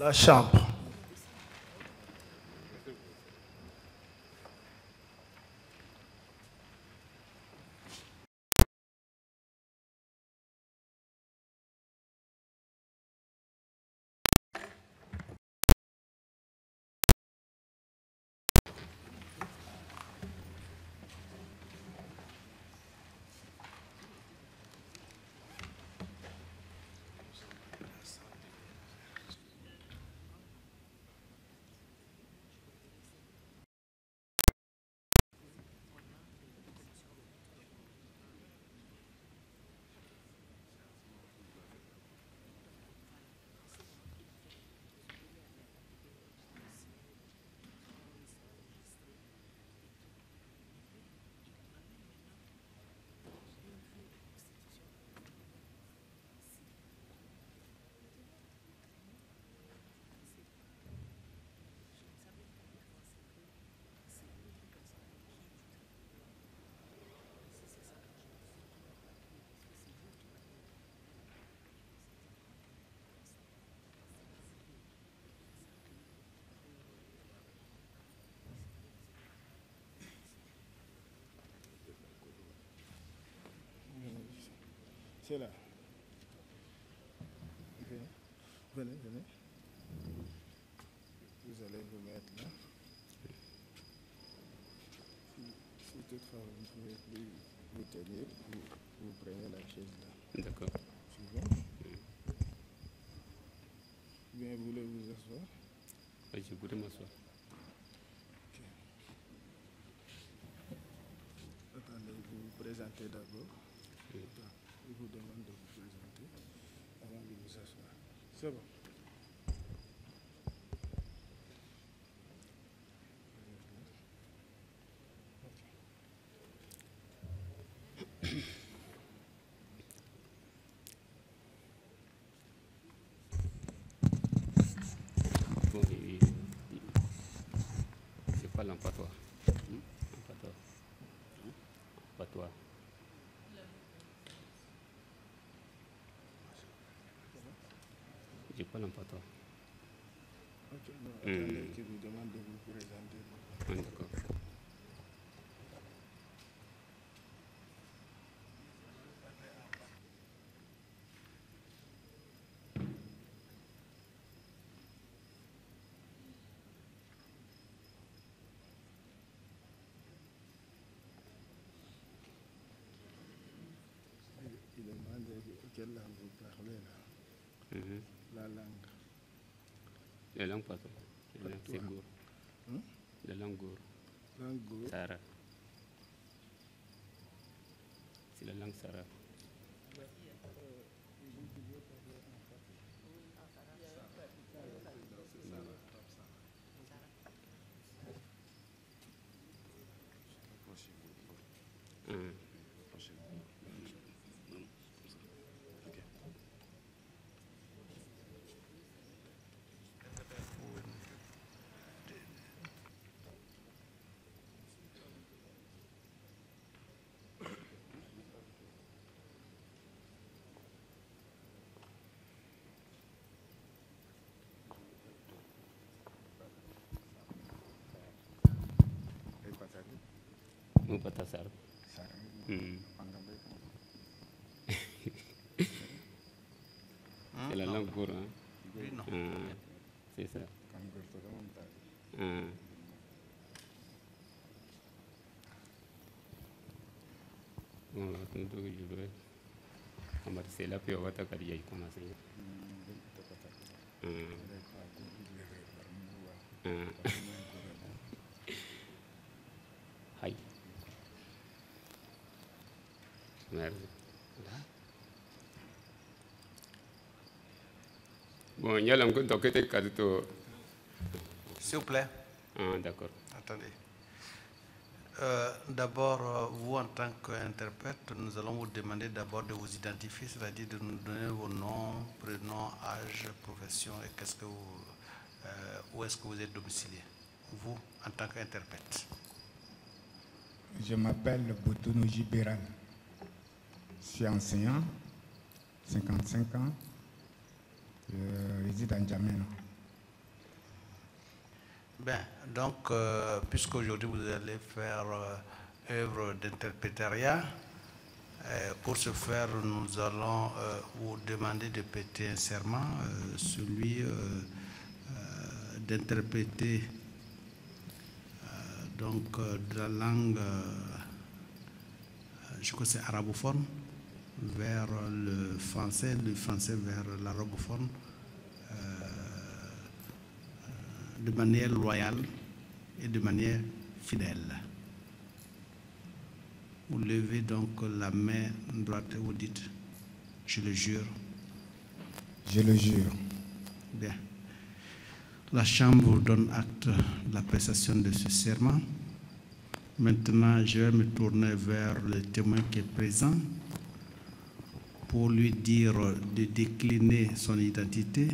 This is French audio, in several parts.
la chambre. C'est là. Venez, venez. Vous allez vous mettre là. Si toutefois vous ne pouvez plus vous tenir, vous prenez la chaise là. D'accord. C'est bon? Bien, vous voulez vous asseoir? Oui, je voudrais m'asseoir. Ok. Attendez, vous vous présentez d'abord. Oui. Je vous demande de vous présenter avant de vous asseoir. C'est bon? Bon, je parle en patois. En patois. En patois. Je parle en patois. Ok, non, attendez, je vous demande de vous présenter. Oui, d'accord. Il demande quelle langue vous parlez là. La langue. La langue patois. La langue c'est gour. La langue gour. Langue go. Sara. C'est la langue Sara. Mu pata Sara. C'est la langue gour, hein? Oui, non. C'est ça. Bon, je vais. C'est là que on va t'accueillir commencer. Hi. Merci. Bon, il y a l'angle de côté de S'il vous plaît. d'accord. Attendez. D'abord, vous en tant qu'interprète, nous allons vous demander d'abord de vous identifier, c'est-à-dire de nous donner vos noms, prénoms, âge, profession et qu'est-ce que vous, où est-ce que vous êtes domicilié, vous en tant qu'interprète. Je m'appelle Botono Gibéral. Je suis enseignant, 55 ans. Je réside à N'Djamena. Bien, donc, puisqu'aujourd'hui vous allez faire œuvre d'interprétariat, pour ce faire, nous allons vous demander de prêter un serment, celui d'interpréter donc de la langue, je crois que c'est arabophone, vers le français vers l'arabophone, de manière loyale et de manière fidèle. Vous levez donc la main droite et vous dites, je le jure. Je le jure. Bien. La Chambre vous donne acte de la prestation de ce serment. Maintenant, je vais me tourner vers le témoin qui est présent pour lui dire de décliner son identité,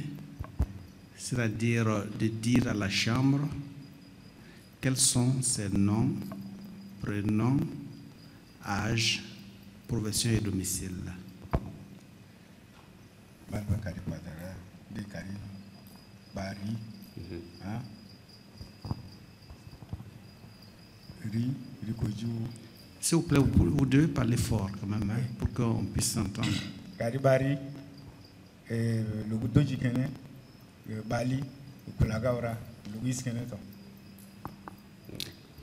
c'est-à-dire de dire à la Chambre quels sont ses noms, prénoms, âge, profession et domicile. S'il vous plaît, vous devez parler fort quand même, hein, pour qu'on puisse s'entendre. Karibari, le Bouddha Jikene, Bali, Kulagaura, Louis Keneton.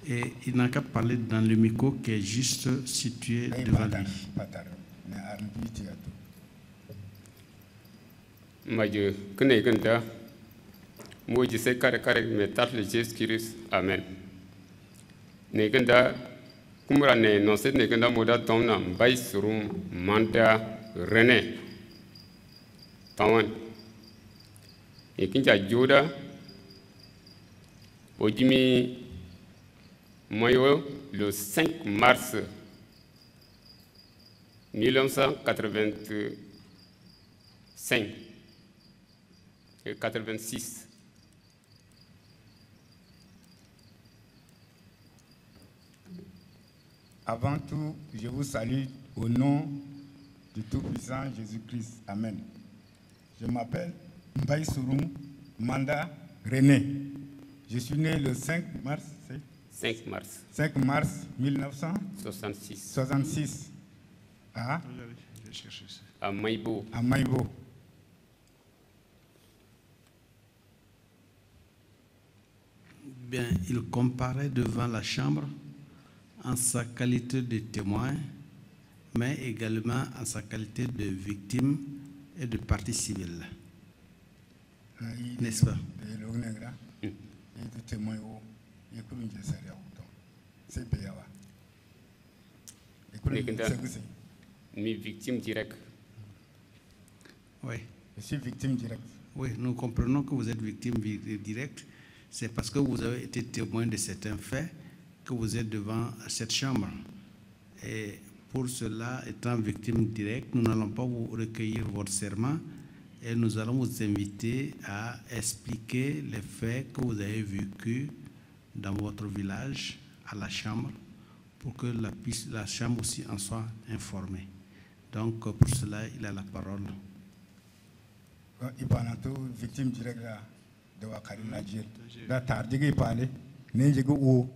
Et il n'a qu'à parler dans le micro qui est juste situé devant lui. Maje kene ganda moji se kare me tatle Jésus-Christ amen ne ganda kumra ne non se ne ganda moda tomna bay surum manda René tawan e kinja joda ojimi moyo le 5 mars 1985 et 86. Avant tout, je vous salue au nom du Tout-Puissant Jésus-Christ. Amen. Je m'appelle Mbaye Souroum Manda René. Je suis né le 5 mars. 5 mars. 5 mars 1966. À Maïbo. À Maïbo. Bien, il comparaît devant la Chambre en sa qualité de témoin, mais également en sa qualité de victime et de partie civile. N'est-ce pas? Mi victime directe. Oui. Je suis victime directe. Oui, nous comprenons que vous êtes victime directe. C'est parce que vous avez été témoin de certains faits que vous êtes devant cette chambre. Et pour cela, étant victime directe, nous n'allons pas vous recueillir votre serment et nous allons vous inviter à expliquer les faits que vous avez vécus dans votre village à la chambre pour que la chambre aussi en soit informée. Donc, pour cela, il a la parole. Il parle victime directe de Wakari Najir. La tardigue parle, n'enjegu ou,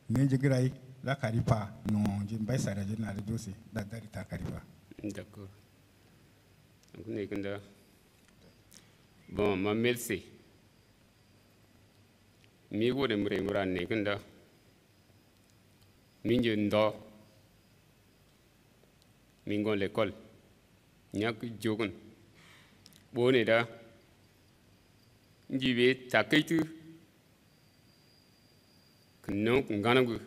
n'enjegu rai, la caripa, non, j'aime Sarah Jenna de dossier, d'Adarita Caripa. D'accord. Bon, ma merci. Mi wo de mura ne ganda. Min je ndo. Min gon l'école. Nyak jogun. Bone da. Njibe takaitu. Non nganagu.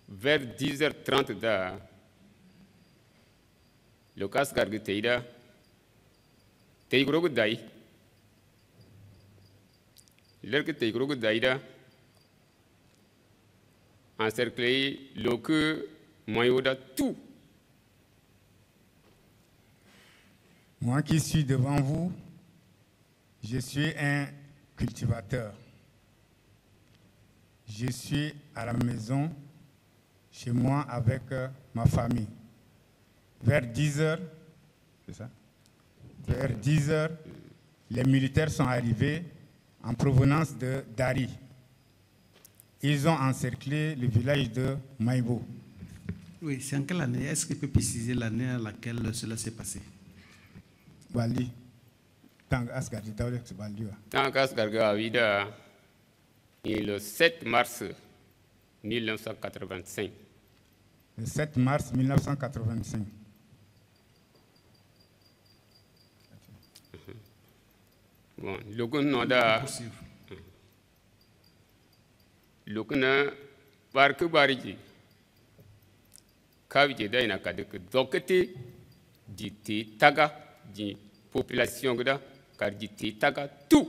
Vers 10h30 da. Le casque garguteida. Teigro dai. L'ergue teigro daida. Encerclé le que mayoda tout. Moi qui suis devant vous, je suis un cultivateur. Je suis à la maison, chez moi, avec ma famille. Vers 10h, c'est ça? Vers 10h, les militaires sont arrivés en provenance de Dari. Ils ont encerclé le village de Maïbo. Oui, c'est en quelle année? Est-ce qu'il peut préciser l'année à laquelle cela s'est passé? Bali. Tant Asgard Dawle Bali. Tant qu'Asgarga Vida, le 7 mars 1985. Le 7 mars 1985. Bon, le Gunnoda, le Gunna, Barque Bariji, Kavije Daina Kadek, Dokete, Diti Taga, di population Gada, car Diti Taga, tout.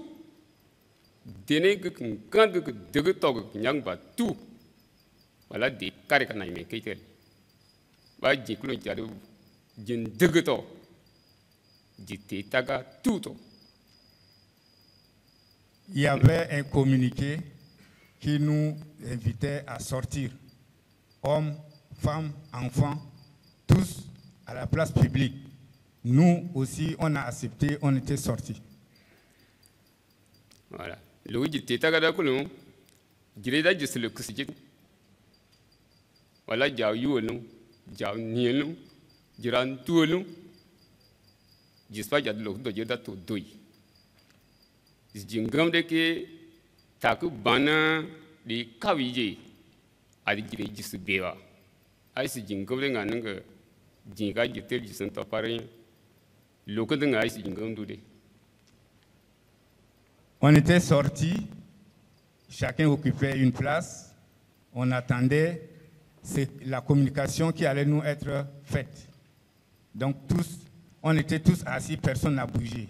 Dénègre, quand de Tog, Nyangba, tout. Voilà des Karikanaïme Kétel. Ba Jiklu Jadu, Jin Degeto, Diti Taga, tout. Il y avait un communiqué qui nous invitait à sortir, hommes, femmes, enfants, tous à la place publique. Nous aussi, on a accepté, on était sortis. Voilà. Le dit tagada kulun, jireda jisle kusijit. Voilà, jaw yulun, jaw nielun, jiran tuelun. Jispa jadlo do jeda to doi. Jingam de ke taku bana di kawije adi jire jisu bewa. Ai si jingam de ngananga jinga jitel jisun to pare. Loko de ngai si jingam dude. On était sortis, chacun occupait une place, on attendait la communication qui allait nous être faite. Donc tous, on était tous assis, personne n'a bougé.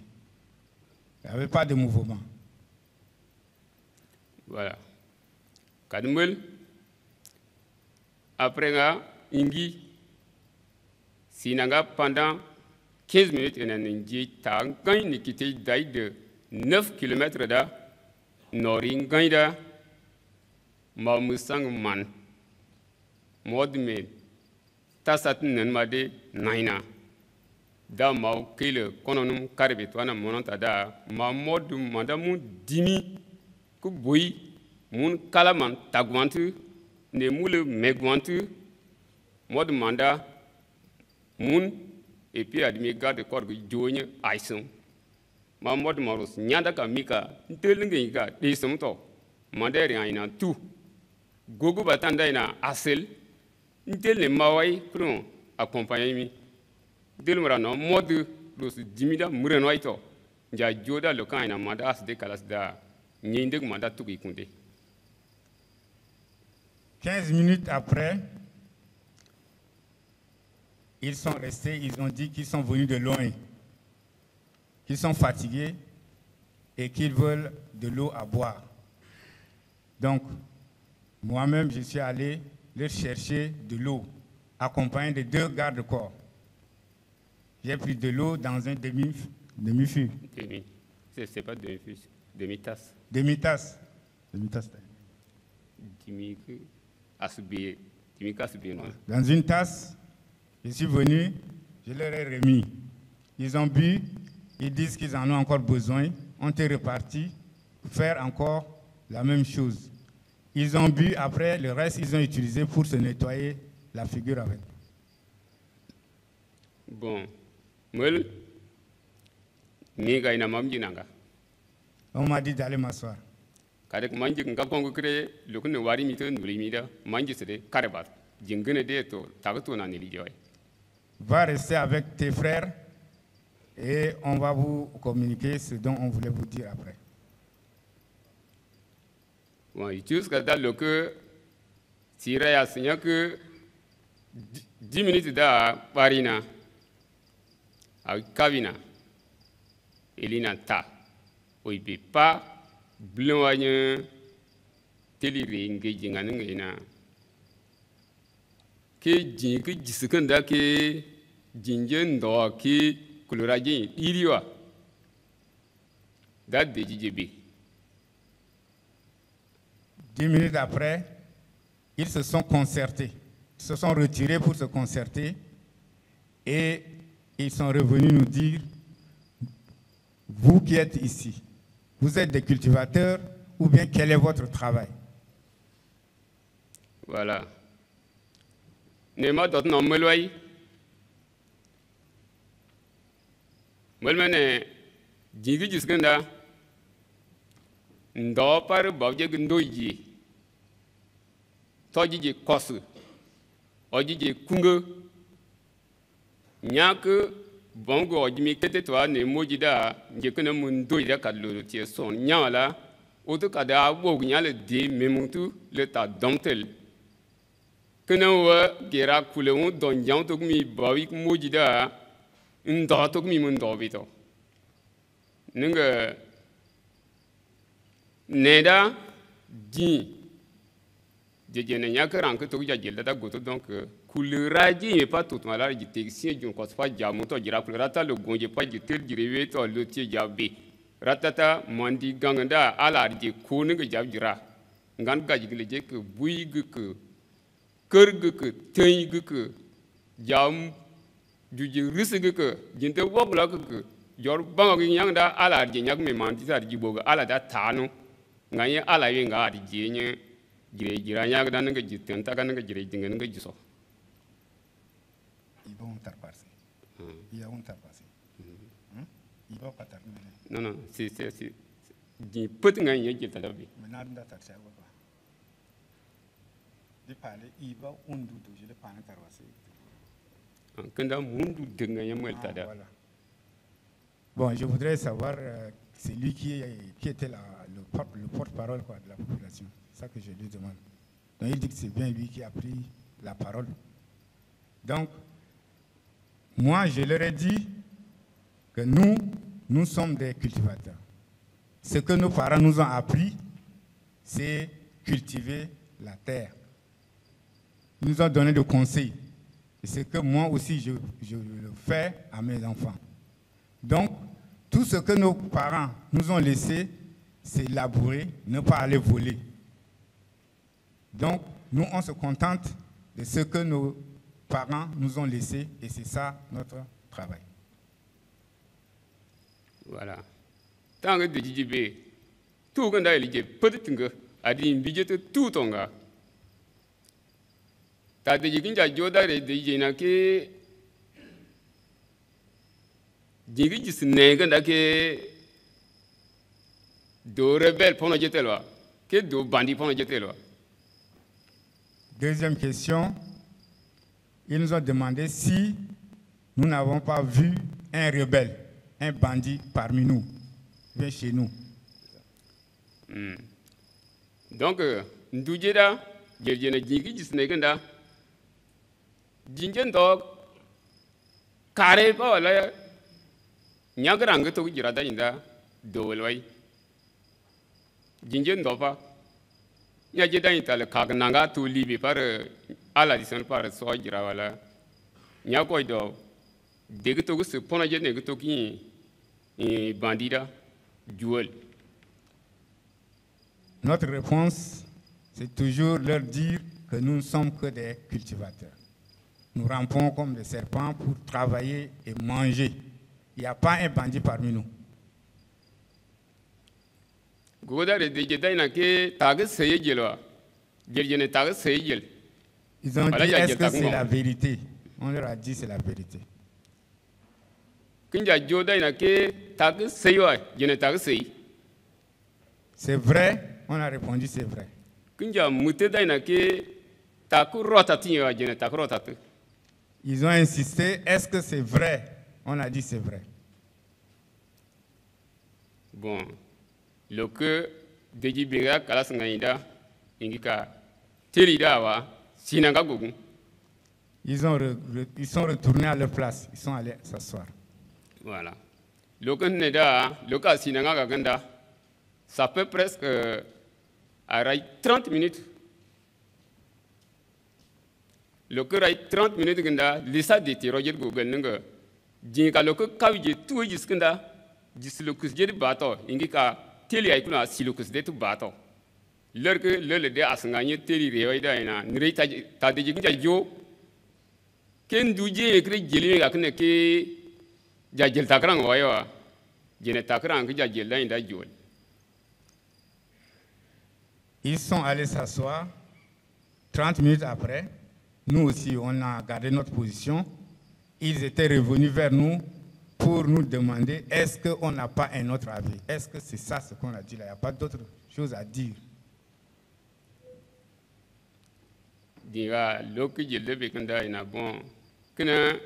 Il n'y avait pas de mouvement. Voilà. Kadumel, après nga, Ingi, Sinanga pendant 15 minutes, et Ningi, Tangan, Nikite, d'aïe de 9 km da, Noringanda, Mamusang man, Modme, Tassat Nenmade, Naina. Da mau kele kononum karibetwana monanta da ma modu madamu dimi ku boy mun kalaman tagwantu ne mule megwantu modu manda mun et puis admi garde corps jogne aison ma modu maros nyanda ka mika ntelinge ka desumto mandere aina tu gogo batanda ina asel ntel ne mawai pour accompagner mi Delmara no mode los dimida murenoito ja joda le kan ina manda as de kalas da nyinde manda tuki kunde 15 minutes après, ils sont restés, ils ont dit qu'ils sont venus de loin, qu'ils sont fatigués et qu'ils veulent de l'eau à boire. Donc, moi-même, je suis allé leur chercher de l'eau, accompagné de 2 gardes-corps. J'ai pris de l'eau dans un demi-fût. C'est pas demi-fût, demi-tasse. Demi-tasse. Dans une tasse, je suis venu, je leur ai remis. Ils ont bu, ils disent qu'ils en ont encore besoin. On est reparti, faire encore la même chose. Ils ont bu, après le reste, ils ont utilisé pour se nettoyer la figure avec. Bon. On m'a dit d'aller m'asseoir. Va rester avec tes frères et on va vous communiquer ce dont on voulait vous dire après. Bon, jusqu'à dans que tirer à signer que 10 minutes da Parina. Kavina, Elina ta, oibe pa, blanc télé engaging à n'engagena. Que jingue discunda que jingen do que coloradien, iriwa. Date de JJB. 10 minutes après, ils se sont concertés, ils se sont retirés pour se concerter et ils sont revenus nous dire, vous qui êtes ici, vous êtes des cultivateurs ou bien quel est votre travail? Voilà. Nema dot no melway. Melmene jigi jiskenda. Ndo par bawje ndoji. Toji je kosu. Oji je kunga. Nyak bongo ojimi kete to ne mojida je kana mun doida kadlo tie son nyala. Oto kada wo nyale de memuntu le ta domtel. Kana wa gera kulewon don jang to mi bawi mojida ndo to mi mun do bito. Ninga neda di je ne nyakran que to jajel da goto donc kuleraji e pas tout malade di texien jon ko fa jamu to jira kulerata le gonje pa di tel direwe to le tie jabe ratata mandi ganganda ala di ko ne ga jabjira ngan gaji le je ke buig ke kerg ke tey ke jam ju risig ke jinte wobla ke jor bango nyang da ala di nyak me mandi sa di boga ala da tanu nganye ala we nga di jenye jira nyak da nga jitten ta nga jire dinga nga jiso Ils vont tarpasser. Ils vont tarpasser. Ils vont pas terminer. Non, c'est du petit gagné qui est à la vie. Maintenant, on doit tarpasser. De parler, il va on doute, je ne pas tarpasser. Quand on monde de gagner moi le Voilà. Bon, je voudrais savoir, c'est lui qui était le porte-parole de la population. C'est ça que je lui demande. Donc il dit que c'est bien lui qui a pris la parole. Donc, moi, je leur ai dit que nous sommes des cultivateurs. Ce que nos parents nous ont appris, c'est cultiver la terre. Ils nous ont donné des conseils. Et c'est que moi aussi, je le fais à mes enfants. Donc, tout ce que nos parents nous ont laissé, c'est labourer, ne pas aller voler. Donc, nous, on se contente de ce que nos parents nous ont laissé, et c'est ça notre travail. Voilà. Tant que de JB, tout le monde a dit peut-être a dit budget tout tonga. T'as dit qu'il y a joda de jina que digi jis nega que do rebelle pour nous jeter là, que do bandit pour nous jeter là. Deuxième question. Ils nous ont demandé si nous n'avons pas vu un rebelle, un bandit parmi nous, vient chez nous. Donc, nous disons, je viens de dire que je suis dog, carré pas là, nyagrang que tu diras d'inda, dolway. Jinjen dopa, nyajeda intale kagnanga tu libi par ala dison par so jira wala. Nyako do, dès que tu se pona jene que tu qui bandida, duel. Notre réponse, c'est toujours leur dire que nous ne sommes que des cultivateurs. Nous rampons comme des serpents pour travailler et manger. Il n'y a pas un bandit parmi nous. Ils ont dit, est-ce que c'est la vérité? On leur a dit, c'est la vérité. C'est vrai? On a répondu, c'est vrai. Ils ont insisté, est-ce que c'est vrai? On a dit, c'est vrai. Bon, le que Dejibira Kalasanganda, Ingika, Teridawa, Sinagagogun. Ils sont retournés à leur place, ils sont allés s'asseoir. Voilà. Le que Neda, le cas Sinagaganda, ça peut presque arrêter 30 minutes. Le que 30 minutes, l'issa de Tiroyer Google, Jinka le que Kavi tout jusqu'à Dislocus de bateau, Ingika, Teliaikuna, Silocus de bateau. L'heure que le dé a gagné Teli Reoida, Nrita Tadejinja Jo, Ken Duje écrit Jelly à Kneke, Jajel Takran Oya, Jenetakran, Jajel in that jewel. Ils sont allés s'asseoir. 30 minutes après, nous aussi, on a gardé notre position. Ils étaient revenus vers nous pour nous demander est-ce qu'on n'a pas un autre avis? Est-ce que c'est ça ce qu'on a dit là? Il n'y a pas d'autre chose à dire. Diga loki jelde be kanda ina bon kana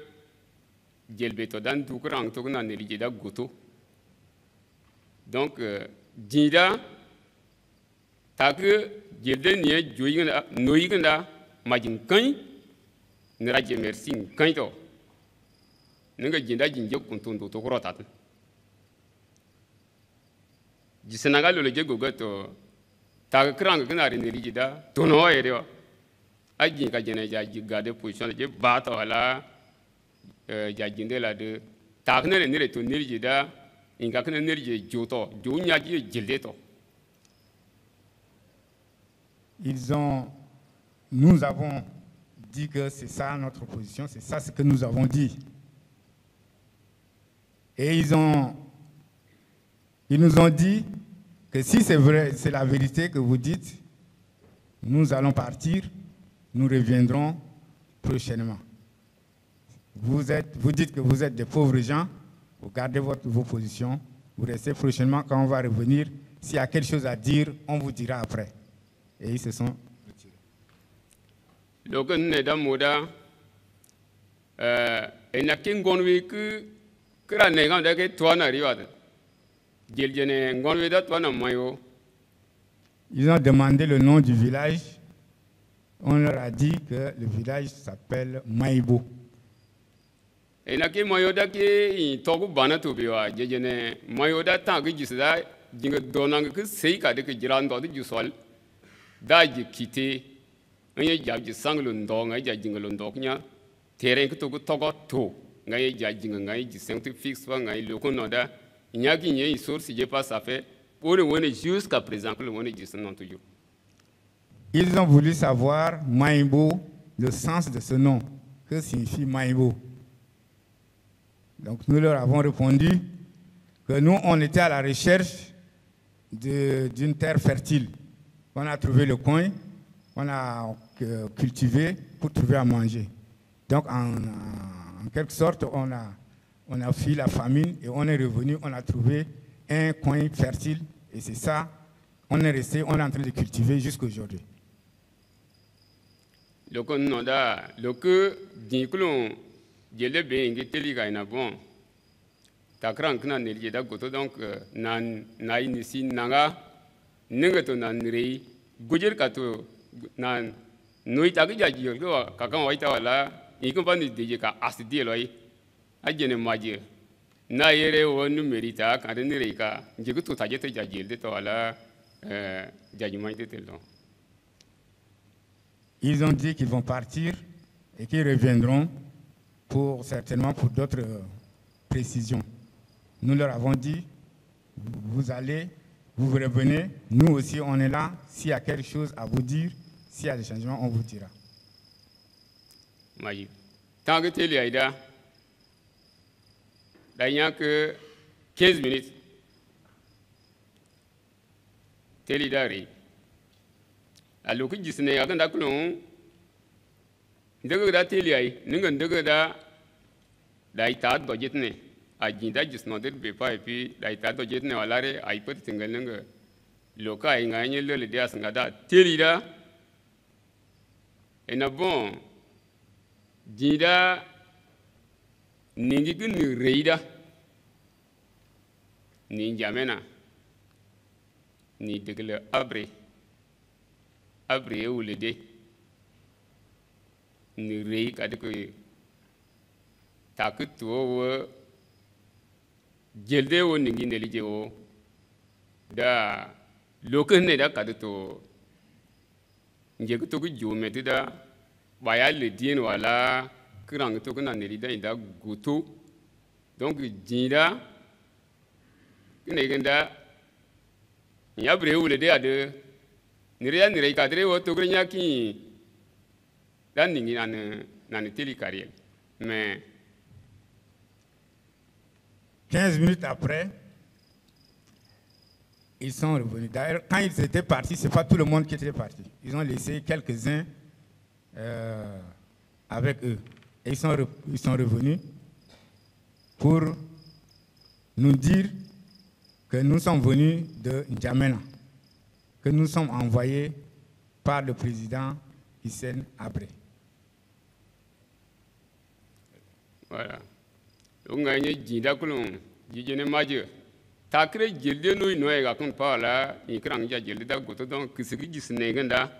jelbe to dan du krang to na ne lijeda goto donc dinda tak jelde nie joyinga noyinga majin kan ne raje merci kan to nga jinda jinje kuntondo to krota ji Senegal le je gogoto tak krang kana ne lijeda to no ere aji ka jene jaji garde position je bata wala jaji ndela de takne ne ne to nirji da inga kana nirji joto jonya ji jilde to. Nous avons dit que c'est ça notre position, c'est ça ce que nous avons dit. Et ils nous ont dit que si c'est vrai, c'est la vérité que vous dites, nous allons partir. Nous reviendrons prochainement. Vous dites que vous êtes des pauvres gens, vous gardez vos positions, vous restez prochainement quand on va revenir. S'il y a quelque chose à dire, on vous dira après. Et ils se sont retirés. Donc, nous avons ils ont demandé le nom du village. On leur a dit que le village s'appelle Maïbo. Et là, Mayoda qui togu bana to biwa, jejene Mayoda tangi jisda jinga donang que sei ka de que jirando de jusol, da ji kite, anya jaji sanglundo ngai jaji ngalondo knya, terrain que togu togo to, ngai jaji ngai ji sancti fixe wa ngai lokonoda, nyaki nye source je pas ça fait, pour le one jusqu'à présent que le one jis non toujours. Ils ont voulu savoir, Maïbo, le sens de ce nom. Que signifie Maïbo? Donc nous leur avons répondu que nous, on était à la recherche d'une terre fertile. On a trouvé le coin, on a cultivé pour trouver à manger. Donc en quelque sorte, on a fui la famine et on est revenu, on a trouvé un coin fertile. Et c'est ça, on est resté, on est en train de cultiver jusqu'à aujourd'hui. Le Canada, le que d'inclus, je l'ai bien invité à une bonne. Takran kana ne jeda goto donc nan na inisi nanga nengato nan rei gujer kato nan noi tagi jaji ko kakan waita wala ikon bani deje ka asidi loi ajene maje na yere wonu merita ka ne rei ka jigu to tajete jaji de to wala jaji maite telon. Ils ont dit qu'ils vont partir et qu'ils reviendront certainement pour d'autres précisions. Nous leur avons dit, vous revenez, nous aussi on est là, s'il y a quelque chose à vous dire, s'il y a des changements, on vous dira. Tant que tu es là, il n'y a que 15 minutes. Tu es là. Alors que je suis là, je suis là. Ajinda just noted bepa epi laita to jetne walare aipet tingalanga loka inganye le dia sangada telida ena bon jinda ningi kun reida ninjamena ni degle abre ulede ni rei kadiko takuto jelde wo ningi nelije wo da lokon ne da kaduto nje ko to jometi da baya le dien wala krang to kana nelida inda goto donc jinda kene genda ya bre wule de ade nire kadre wo to grenya ki dan ningi nan teli carrière mais 15 minutes après, ils sont revenus. D'ailleurs, quand ils étaient partis, ce n'est pas tout le monde qui était parti. Ils ont laissé quelques-uns avec eux. Et ils sont revenus pour nous dire que nous sommes venus de N'Djamena, que nous sommes envoyés par le président Hissène Habré. Voilà. Donc, on a dit que takre jelde no ino ga kun pala ni krang ja jelde da goto don kisigi jisne ganda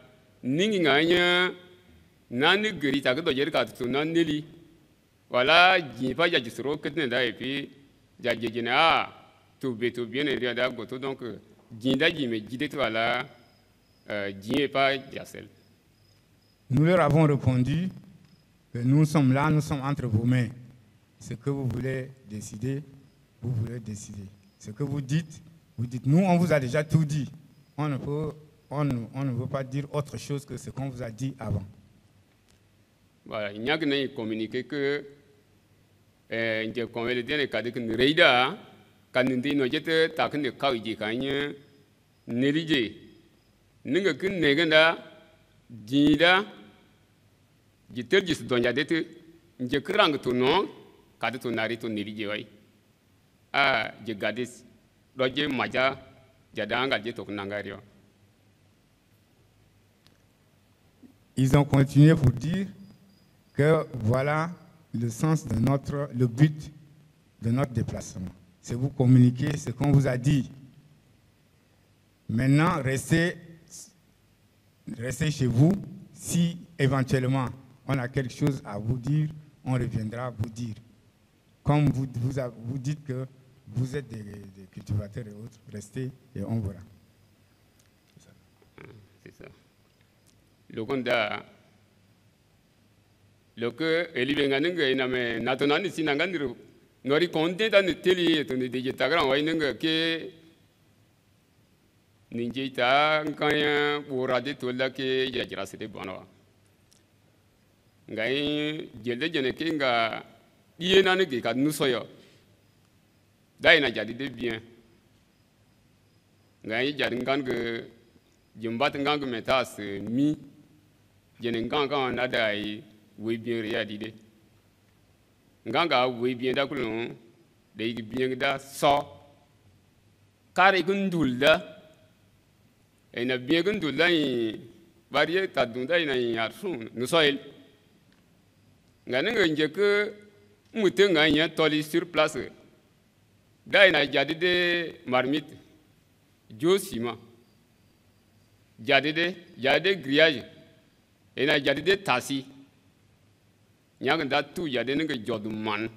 ningi nganya nani gari ta do jer ka to nan neli wala ji pa ja jisro ketne da epi ja jejina to beto bien et da goto donc jinda ji me jide to wala ji pa jasel. Nous leur avons répondu que nous sommes là, nous sommes entre vos mains. Ce que vous voulez décider, vous voulez décider. Ce que vous dites, nous, on vous a déjà tout dit. On ne veut pas dire autre chose que ce qu'on vous a dit avant. Voilà, il n'y a que communiquer que je convainc les cas de Reida, quand nous disons que tu as que des cas qui sont négligés. Nous avons que Neganda, Dinda, je te dis que je crée ton nom, quand tu n'arrives pas négligé. Ah, je garde Roger Maja, Jadanga, Jetokunangario. Ils ont continué pour dire que voilà le sens de le but de notre déplacement. C'est vous communiquer ce qu'on vous a dit. Maintenant, restez chez vous. Si éventuellement on a quelque chose à vous dire, on reviendra vous dire. Comme vous dites que vous êtes des cultivateurs et autres, restez et on verra. C'est ça. Le Gonda, le que Elibengananga iname natonani sinangandiro, nori konte dan teli et on est déjà grand wainanga que ninjita kanya urade tola que yajira c'était bonwa. Ngai jelde jene kinga ienane ke kad nusoyo. Daina jadi de bien. Ngai jadi ngan ke jumbat ngan ke metas mi jene ngan kan adai we bien ria dide. Ngan ga we bien da kulon de bien da so kare gundulda ena bien gundulda i varie tadunda ina yarsun nusoil. Ngan nge ke mutenga nya toli sur place. Daina jadi de marmite, josima, jadi de grillage, ena jadi de tasi, nyang datu jadi nenge joduman,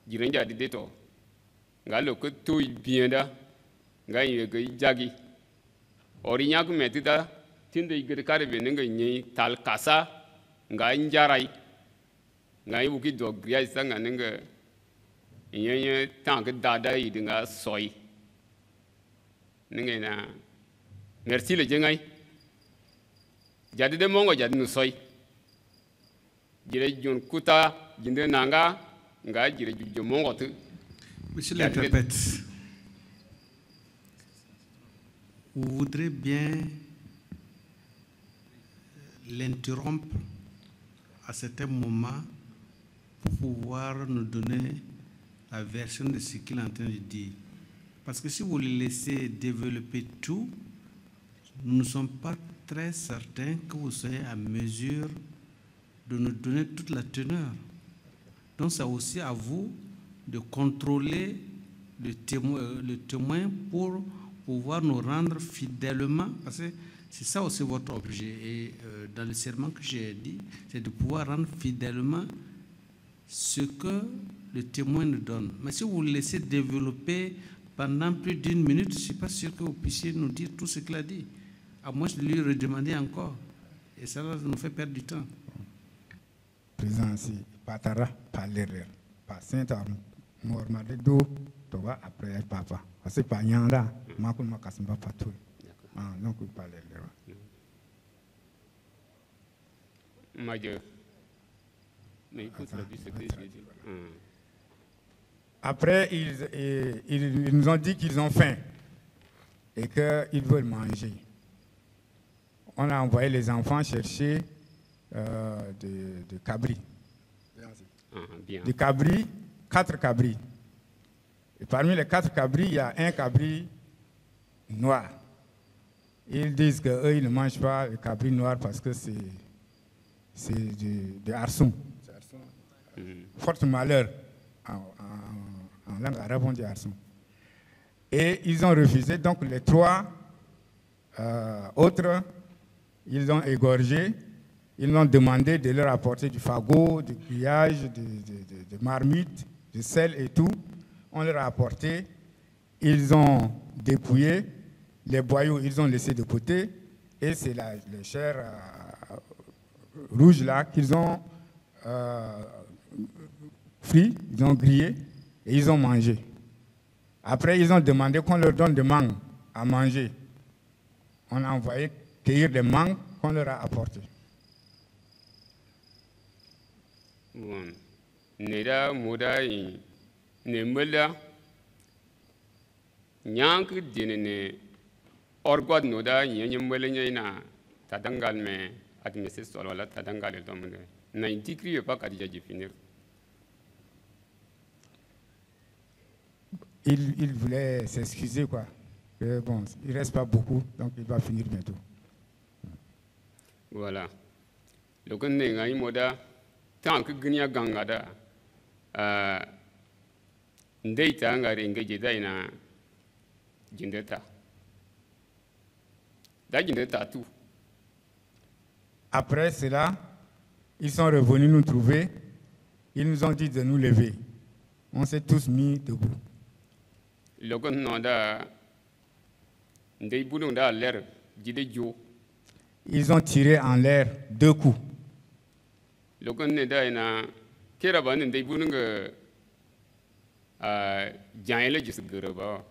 jiren jadi de to, ngalo ke tu bien da, ngai ke jagi, ori nyang meti da, tinde igere kare be nenge nyi tal kasa, ngai njarai, ngai uki do grillage sanga nenge il y a tant que dada il y a soy. Merci le jengai. Jadi de mongo jadi no soy. Jire jon kuta jinde nanga nga jire ju mongo tu. Monsieur l'interprète, vous voudrez bien l'interrompre à certains moments pour pouvoir nous donner la version de ce qu'il est en train de dire. Parce que si vous le laissez développer tout, nous ne sommes pas très certains que vous soyez à mesure de nous donner toute la teneur. Donc c'est aussi à vous de contrôler le témoin pour pouvoir nous rendre fidèlement, parce que c'est ça aussi votre objet. Et dans le serment que j'ai dit, c'est de pouvoir rendre fidèlement ce que le témoin nous donne. Mais si vous le laissez développer pendant plus d'une minute, je ne suis pas sûr que vous puissiez nous dire tout ce qu'il a dit. À moins de lui redemander encore. Et ça nous fait perdre du temps. Président, si patara parler, pas saint-arme, normal do, toi après papa. Parce que pas yanda, ma kun ma kasamba patou. Ah, non que parler. Majeur. Mais écoute, ce que j'ai dit. Après, ils nous ont dit qu'ils ont faim. et qu'ils veulent manger. On a envoyé les enfants chercher de cabris. Bien. Des cabris, 4 cabris. Et parmi les 4 cabris, il y a un cabri noir. Ils disent qu'eux, ils ne mangent pas le cabri noir parce que c'est de harson. Fort malheur. En langue arabe, on dit harson. Et ils ont refusé. Donc les 3 autres, ils ont égorgé. Ils ont demandé de leur apporter du fagot, du grillage, de marmite, du sel et tout. On leur a apporté. Ils ont dépouillé. Les boyaux, ils ont laissé de côté. Et c'est les chairs rouges là qu'ils ont frites, ils ont grillé et ils ont mangé. Après, ils ont demandé qu'on leur donne des mangues à manger. On a envoyé cueillir des mangues qu'on leur a apportées. Bon. Neda moda ne mela nyank dinene orgwad noda nyenye mele nyina tadangal me admesse solo la tadangal domne na indikri pas kadija finir. Il voulait s'excuser quoi. Que bon, il reste pas beaucoup, donc il va finir bientôt. Voilà. Le connaît ngai moda tant que gnya gangada ndeita ngari ngeje daina jindeta. Da jindeta tout. Après cela, ils sont revenus nous trouver. Ils nous ont dit de nous lever. On s'est tous mis debout. Le connaît da ndei boulon da l'air jide jo. Ils ont tiré en l'air 2 coups. Le connaît da na kera ban ndei boulon que jaile jis gerba.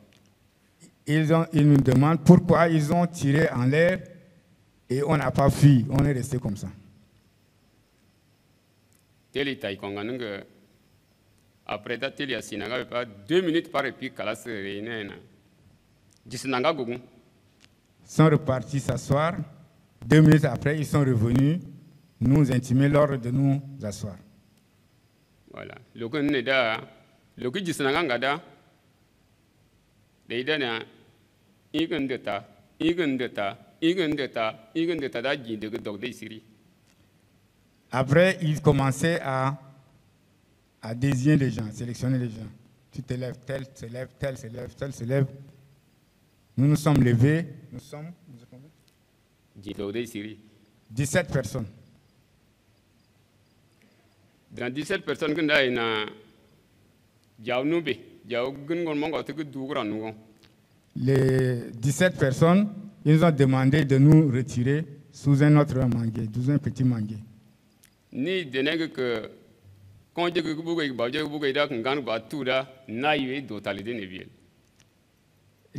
Ils nous demandent pourquoi ils ont tiré en l'air et on n'a pas fui, on est resté comme ça. Teli tai kongan que après ta teli asinaga pas 2 minutes par épi kala serena. Jisnanga gogun. Ils sont repartis s'asseoir. 2 minutes après, ils sont revenus nous intimer l'ordre de nous asseoir. Voilà. Le connaît da le que jisnanga ngada deidana igandeta da jinde que dog de siri. Après, ils commençaient à désigner les gens, sélectionner les gens. Tu te lèves, tel se lève, tel se lève, tel se lève. Nous nous sommes levés. Nous sommes 17 personnes. Dans 17 personnes, il y a les 17 personnes, ils nous ont demandé de nous retirer sous un autre manguier, sous un petit manguier. Ni de que quand je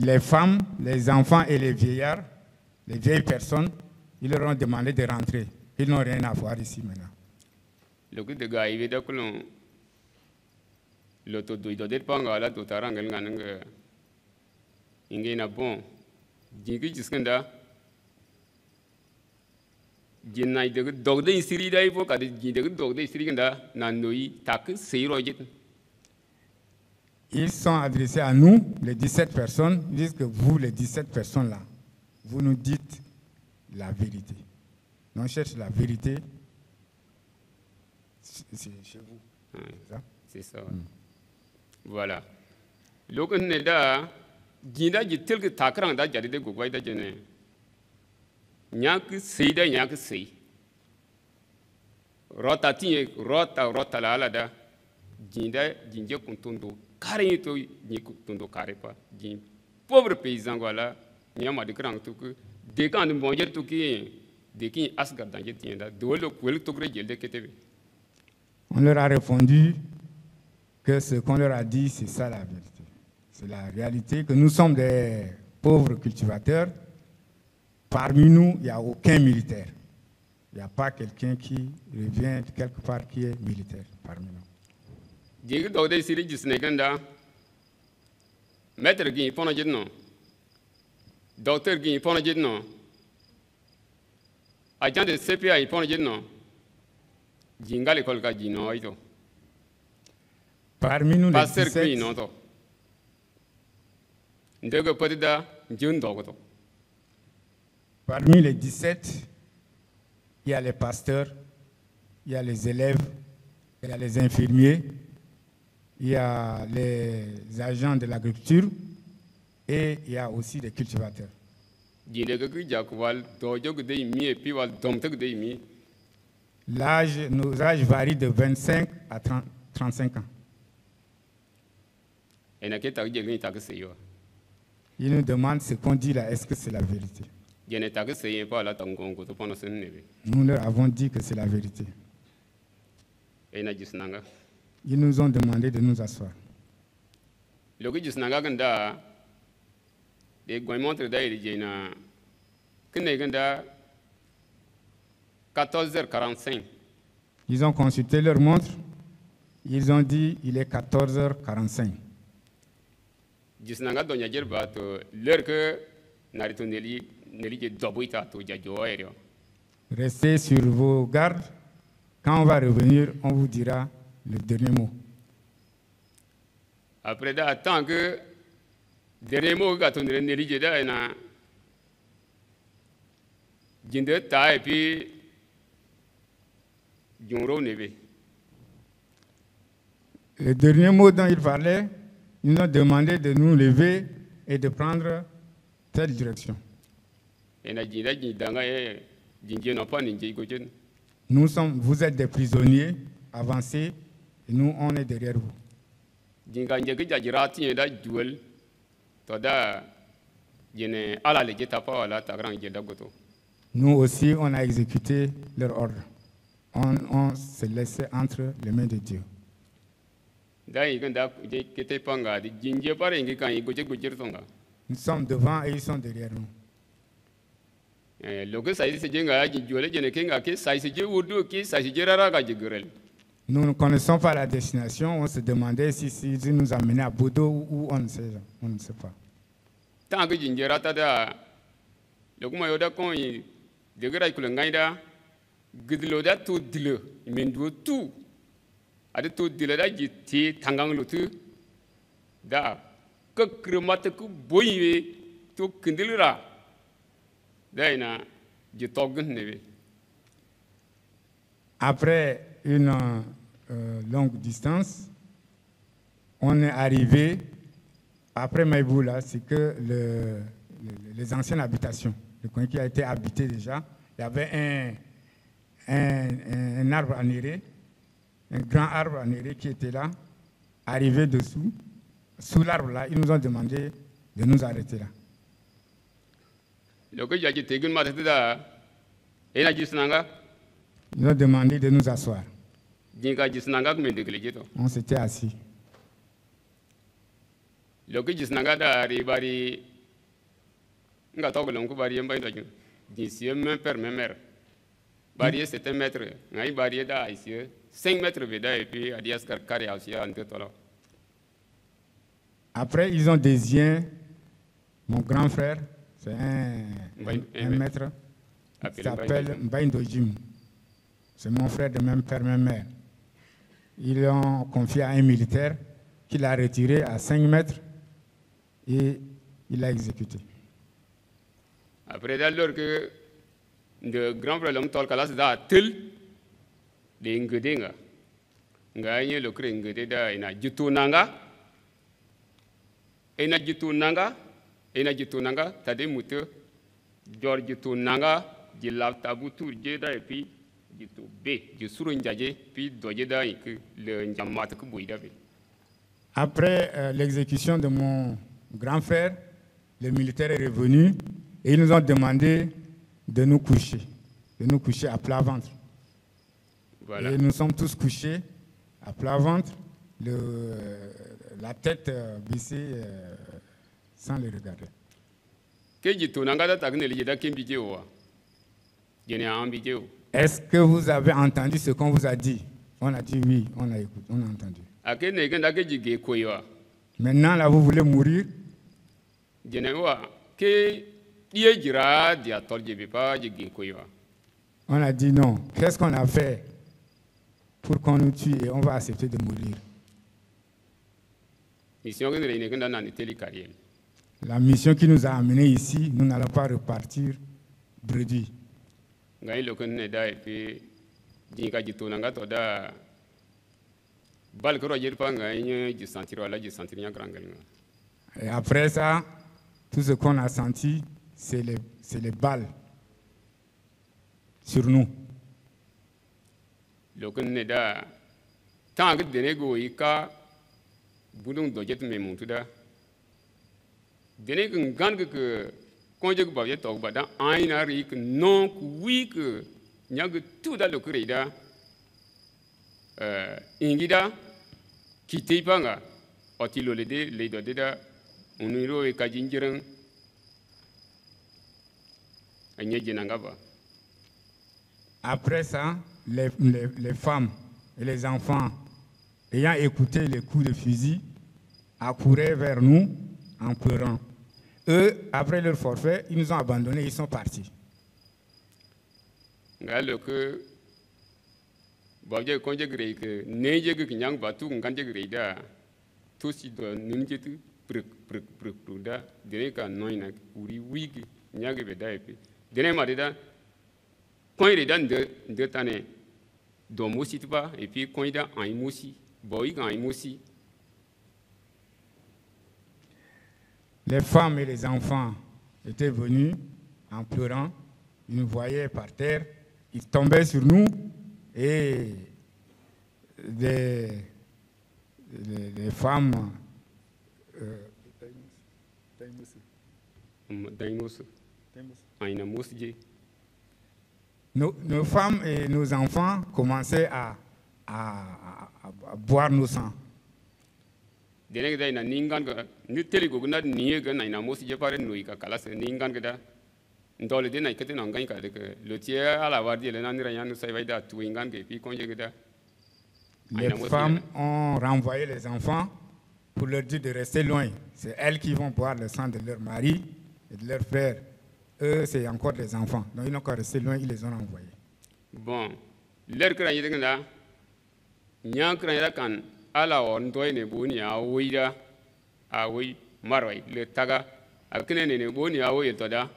les femmes, les enfants et les vieillards, les vieilles personnes, ils leur ont demandé de rentrer. Ils n'ont rien à voir ici maintenant. Le coup de gars, il veut que l'auto-doigt panga la totaranga nganga ingena bon jingi jiskanda jinai de dog de siri dai fo ka de dog de siri nganda nanoi tak seiro jet. Ils sont adressés à nous, les 17 personnes, ils disent que vous, les 17 personnes-là, vous nous dites la vérité. On cherche la vérité, c'est chez vous. C'est ça. Voilà. Lorsque nous avons dit que Takran da jadi de Gouaï da Jene, Nyak Seida Nyak Sei, Rota la Alada, Jinda, Jinja Kuntundo, Carito, Nikutundo Carepa, Jin, pauvre paysan, voilà, Nyama de Grand Tuku, des camps de Bonjet Tuki, des King Asgard dans Jetienda, Dolo, Quel Togre de Ketebe. On leur a répondu que ce qu'on leur a dit, c'est ça la vérité. C'est la réalité, que nous sommes des pauvres cultivateurs. Parmi nous, il n'y a aucun militaire. Il n'y a pas quelqu'un qui revient de quelque part qui est militaire parmi nous. Dieu doit décider de se négander. Maître qui pendant que non. docteur qui pon dit non agent de CPA il pon dit non jinga l'école ka dit non ito Parmi nous les pasteur qui 17, non to ndego podida njun dogoto parmi les 17, il y a les pasteurs, il y a les élèves, il y a les infirmiers, il y a les agents de l'agriculture et il y a aussi les cultivateurs. jinde ku jakwal dojo ku de mi et puis wal domte ku de mi Nos âges varient de 25 à 35 ans. ena ke ta jeli ta ke seyo Ils nous demandent ce qu'on dit là, est-ce que c'est la vérité? jene ta ke seye pa la tangon ko to pono sen nebe Nous leur avons dit que c'est la vérité. ena jisnanga Ils nous ont demandé de nous asseoir. lo ku jisnanga ganda de goy montre da iri jena kene ganda 14h45 Ils ont consulté leur montre. Ils ont dit il est 14h45. jisnanga donya jerba to leur que narito neli je dobuita to jajo aéreo Restez sur vos gardes. Quand on va revenir, on vous dira le dernier mot. après da tant que dernier mot ga to neli je da na jinde ta et puis jonro nebe Le dernier mot dont ils parlaient, ils nous ont demandé de nous lever et de prendre telle direction. ena jinda jindanga e jinje no pa ninje ko jen Vous êtes des prisonniers, avancez, et nous, on est derrière vous. jinga nje ke jajirati da juel to da jene ala le jeta pa wala ta gran je da goto Nous aussi, on a exécuté leur ordre. On se laissait entre les mains de Dieu. da yi ganda je kete panga di jinje pare ngi kan yi goje goje tonga Nous sommes devant et ils sont derrière nous. lo ke sai se jenga ji juel jene ke nga ke sai se je wudu ke sai se je rara ga je grel Nous ne connaissons pas la destination. On se demandait si ils nous amenaient à Bodo ou on ne sait pas. ta ga jinje rata da lo kuma yoda kon yi de gra ku ngai da gidlo da to dilo men do tu ada to dilo da ji ti tangang lu tu da ka kremata ku boyi to kindilra da ina ji togun nebe Après une longue distance, on est arrivé, après Maïboula, c'est que les anciennes habitations, le coin qui a été habité déjà, il y avait un arbre anéré, un grand arbre anéré qui était là, arrivé dessous. Sous l'arbre là, ils nous ont demandé de nous arrêter là. lo ke ja ji tegun ma da ina ji snanga Ils nous ont demandé de nous asseoir. jinga ji snanga men de gele to On s'était assis. lo ke ji snanga da ri bari nga to ko bari mbay do ji si même père même mère bari c'est 1 mètre ngai bari da ici 5 mètres veda et puis adias car carré aussi en tout là. Après, ils ont désigné mon grand frère, c'est un maître, il s'appelle Mbaindo Jim. C'est mon frère de même père, même mère. Ils l'ont confié à un militaire qui l'a retiré à 5 mètres et il l'a exécuté. Après d'alors que le grand frère l'homme tolkalas da tel de ngedinga nganye le kre ngede da ina jitu nanga tade muto jor jitu nanga jilaf tabu tur jeda et puis jitu be jisuru njaje puis doje da le njamat ku boida be. Après l'exécution de mon grand frère, le militaire est revenu et ils nous ont demandé de nous coucher à plat ventre. Voilà. Et nous sommes tous couchés à plat ventre, la tête baissée sans les regarder. Est-ce que vous avez entendu ce qu'on vous a dit? On a dit oui, on a écouté, on a entendu. Maintenant, là, vous voulez mourir? On a dit non. Qu'est-ce qu'on a fait pour qu'on nous tue et on va accepter de mourir? La mission qui nous a amenés ici, nous n'allons pas repartir bredouille. Et après ça, tout ce qu'on a senti, c'est les balles sur nous. Ingida kitipanga otilo lede leido deda uniro e kajinjiran anyeje nangaba. Après ça, les femmes et les enfants, ayant écouté les coups de fusil, accouraient vers nous en pleurant. Eux, après leur forfait, ils nous ont abandonnés, ils sont partis. Babje konje grei ke neje ke nyang batu nganje grei da tusi do ninje tu prek da dene ka noina uri wigi nyage be da epi dene ma da koire da de tane do musi tuba et puis koire da ai musi boy ga ai musi. Les femmes et les enfants étaient venus en pleurant, ils nous voyaient par terre, ils tombaient sur nous. Et les femmes nos femmes et nos enfants commençaient à boire nos sangs. Les femmes ont renvoyé les enfants pour leur dire de rester loin. C'est elles qui vont boire le sang de leur mari et de leur frère. Eux, c'est encore des enfants. Donc ils n'ont qu'à rester loin, ils les ont renvoyés. Bon, leur crâne, Nyan crâne kan ala on doit ne boni a ouida a oui marway le taga a kene ne boni a oui toda.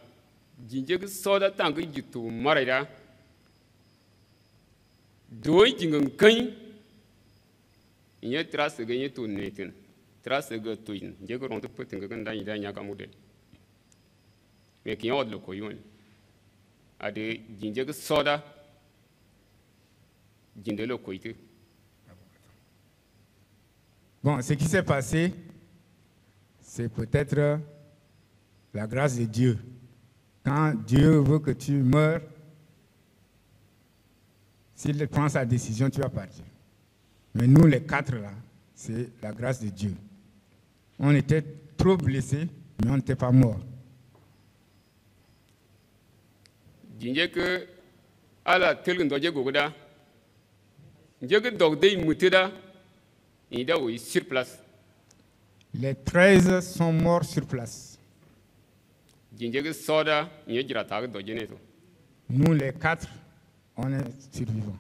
Jinjek soda tank jitu marida doi jingam kain nye trace gagné to netin trace ga tuin jego ronto putin ga ganda ida nya kamude mais qui ont le koyon a de jinjek soda jindelo koite. Bon, ce qui s'est passé, c'est peut-être la grâce de Dieu. Quand Dieu veut que tu meurs, s'il prend sa décision, tu vas partir. Mais nous, les quatre là, c'est la grâce de Dieu. On était trop blessés, mais on n'était pas morts. Les 13 sont morts sur place. Nous, les 4, on est survivants.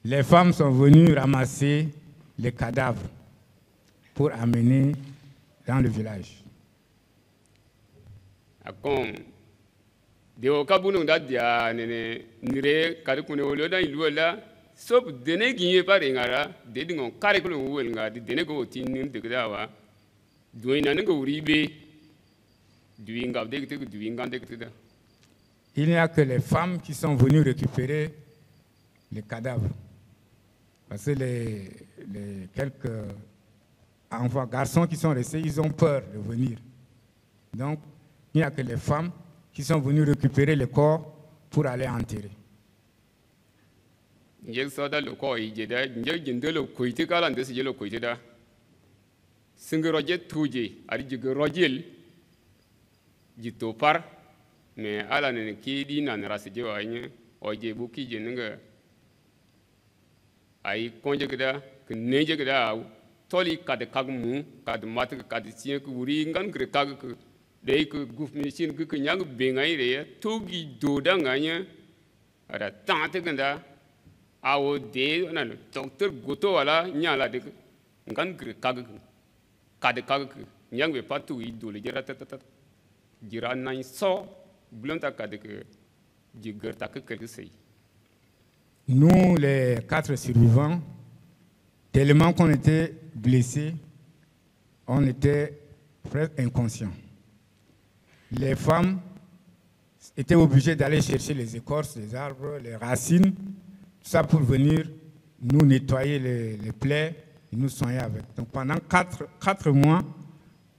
Les femmes sont venues ramasser les cadavres pour amener dans le village. Deo kabunu da dia nene nire karikune wolo da iluela sop dene ginye pare ngara de dingon karikule wol nga de dene go tinin de grawa doina ngo ribe duinga de te duinga de te da. Il n'y a que les femmes qui sont venues récupérer les cadavres. Parce que les quelques enfants, garçons qui sont restés, ils ont peur de venir. Donc, il n'y a que les femmes qui sont venus récupérer le corps pour aller enterrer. mais ala ne ki di nan rasi je wa nye o je bu ki je nga ai konje gida ke neje gida au toli kad kagmu kad mat kad sien ku uri ngan kre kag ku dei ku guf machine ku nyang bengai re togi doda nganya ada tante ganda au de nan docteur goto wala nyala de ngan kre kag kad kag nyang be patu i dole jera tata jira nan so blonta kad ke jigerta ke quelque sei. Nous, les 4 survivants, tellement qu'on était blessés, on était presque inconscients. Les femmes étaient obligées d'aller chercher les écorces des arbres, les racines, tout ça pour venir nous nettoyer les plaies et nous soigner avec. Donc pendant 4 mois,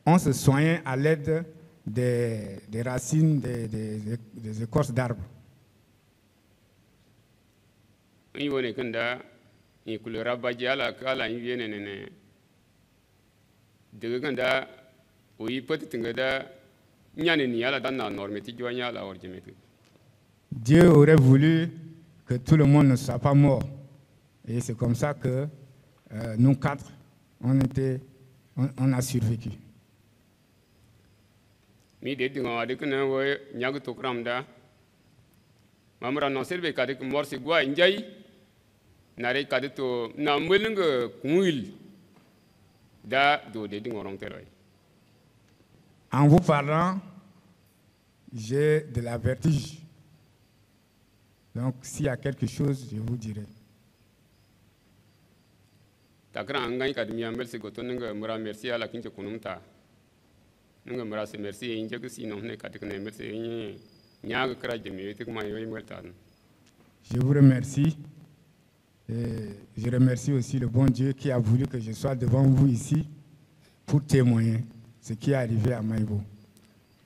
on se soignait à l'aide des racines, des écorces d'arbres. Il y a kanda il coulera bajala kala il vient nene de kanda oui peut-être ngada nyane ni ala dans la norme ti joanya la orjemete. Dieu aurait voulu que tout le monde ne soit pas mort. Et c'est comme ça que nous 4 on a survécu. Mi de dingo de kana wo nyagu to kramda mamra no serbe kade ko morsi gwa njay nare kade to na mwelinga kuil da do de dingo rong teroy. En vous parlant, j'ai de la vertige. Donc s'il y a quelque chose, je vous dirai. Takra angay kade mi ambel se goto nga mura merci ala kinche kunumta. Nga mura se merci inje ko sinon ne kade ko ne merci nyaga kra de mi te ko mayo imweltan. Je vous remercie. Et je remercie aussi le bon Dieu qui a voulu que je sois devant vous ici pour témoigner ce qui est arrivé à Maïbo.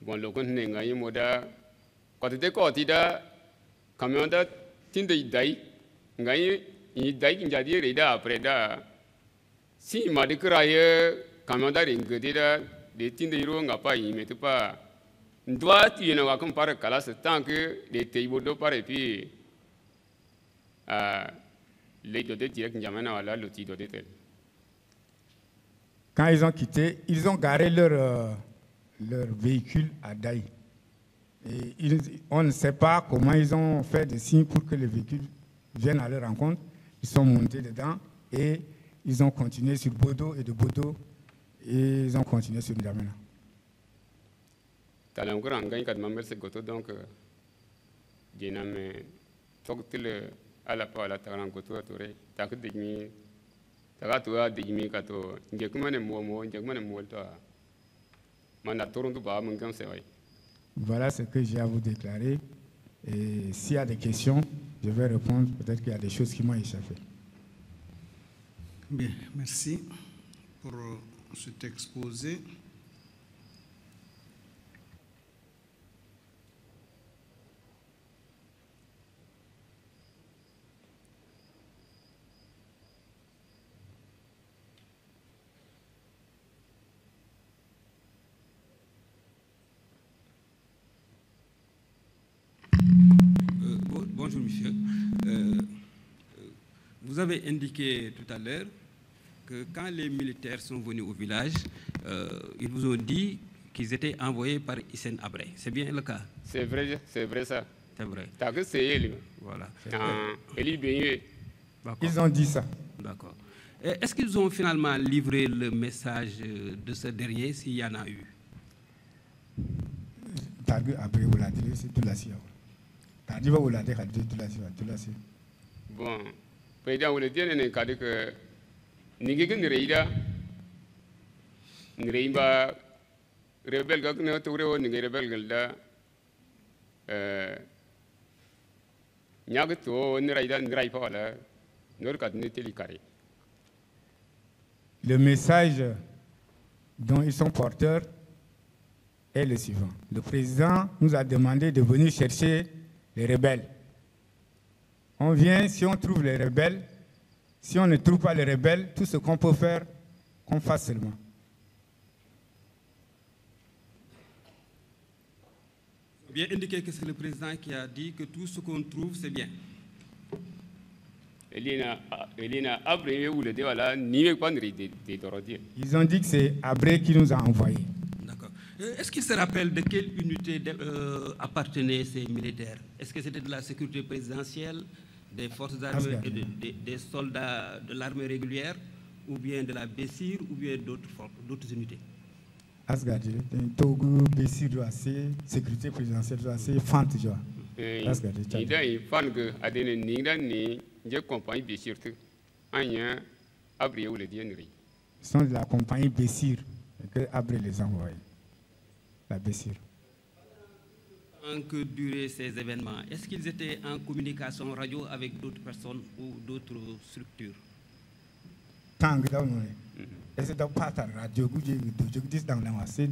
Bon, le compte n'est pas moda. Quand tu es côté da, camion da, tinde idai, ngai idai qui jadi reda après da. Si m'a déclaré camion da ringedi da, de tinde iro ngapa y mette pas. Doit tu ne vas comparer qu'à ce tant que les teibodo par et puis les deux direct n'yamena wala l'outil de tel. Quand ils ont quitté, ils ont garé leur véhicule à Daï. Et on ne sait pas comment ils ont fait des signes pour que le véhicule vienne à leur rencontre. Ils sont montés dedans et ils ont continué sur Bodo et de Bodo et ils ont continué sur N'Djamena. T'as encore un gain quand même c'est goto donc j'ai toktil à la pa la taran goto à touré t'as que des mi t'as que toi des mi kato j'ai comment ne mo j'ai comment ne mo toi mana toron tu ba mon gain c'est vrai. Voilà ce que j'ai à vous déclarer. Et s'il y a des questions, je vais répondre. Peut-être qu'il y a des choses qui m'ont échappé. Bien, merci pour cet exposé. Bonjour, monsieur. Vous avez indiqué tout à l'heure que quand les militaires sont venus au village, ils vous ont dit qu'ils étaient envoyés par Hissène Habré. C'est bien le cas? C'est vrai ça. C'est vrai. T'as que c'est lui. Voilà. Ils ont dit ça. D'accord. Est-ce qu'ils ont finalement livré le message de ce dernier, s'il y en a eu? C'est tout la science. Bon, président, vous le dites, n'est qu'à dire que Nigégan Reida, Nreimba, rebelle, quand on a trouvé au Nigé rebelle, Gelda, Nyagato, Nreida, Nraipola, Norkat Netelikari. Le message dont ils sont porteurs est le suivant. Le président nous a demandé de venir chercher les rebelles. On vient, si on trouve les rebelles, si on ne trouve pas les rebelles, tout ce qu'on peut faire, qu'on fasse seulement. Bien indiqué que c'est le président qui a dit que tout ce qu'on trouve, c'est bien. Ils ont dit que c'est Abré qui nous a envoyés. D'accord. Est-ce qu'il se rappelle de quelle unité appartenaient ces militaires? Est-ce que c'était de la sécurité présidentielle, des forces armées, des soldats de l'armée régulière, ou bien de la Bessir, ou bien d'autres unités? Asgard, Togo, Bessir, sécurité présidentielle, Fante, tu vois. Asgard, ils sont de la compagnie Bessir que Abré les a envoyés. La Bessir. En que duraient ces événements? Est-ce qu'ils étaient en communication radio avec d'autres personnes ou d'autres structures? Tant que est-ce que pas ta radio que je dis dans la c'est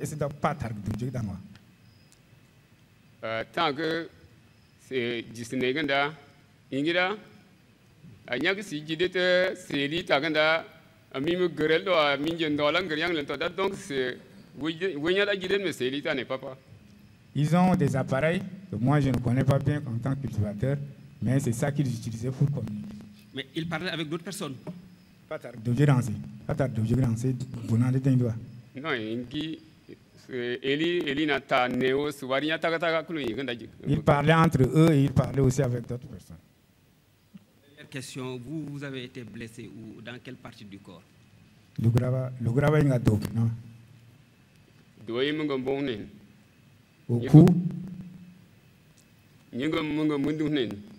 est-ce que pas ta radio dans la tant que c'est Disneyanda Ingira Agnac si Gidete c'est l'Itaganda a mis me grello a Minjan Dolan Griang le donc c'est Wignada Giden mais c'est l'Ita n'est pas. Ils ont des appareils que moi je ne connais pas bien en tant que cultivateur, mais c'est ça qu'ils utilisaient pour communiquer. Mais ils parlaient avec d'autres personnes? Non, ils parlaient entre eux et ils parlaient aussi avec d'autres personnes. Dernière question, vous avez été blessé ou dans quelle partie du corps? Le grava est non? Au cou.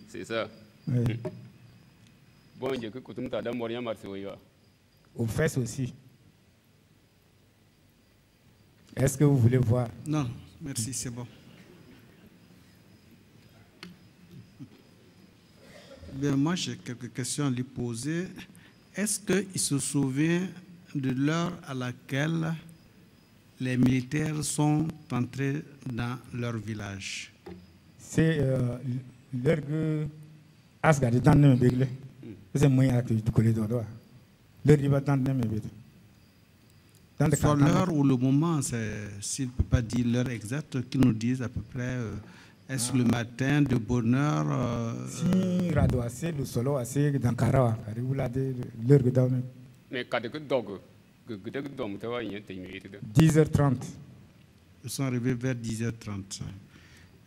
C'est ça. Oui. Bon, aux fesses aussi. Est-ce que vous voulez voir? Non, merci, c'est bon. Bien, moi, j'ai quelques questions à lui poser. Est-ce qu'il se souvient de l'heure à laquelle les militaires sont entrés dans leur village? C'est l'heure que Asgard est dans le béglé. C'est moyen que tu connais d'or. L'heure il va dans le béglé. Soit l'heure ou le moment, s'il ne peut pas dire l'heure exacte, qu'il nous dise à peu près, est-ce le matin de bonne heure? Si Rado assez, le solo assez, dans Karawa, l'heure que dans le. Mais quand tu dog, que tu as 10h30. Ils sont arrivés vers 10h30.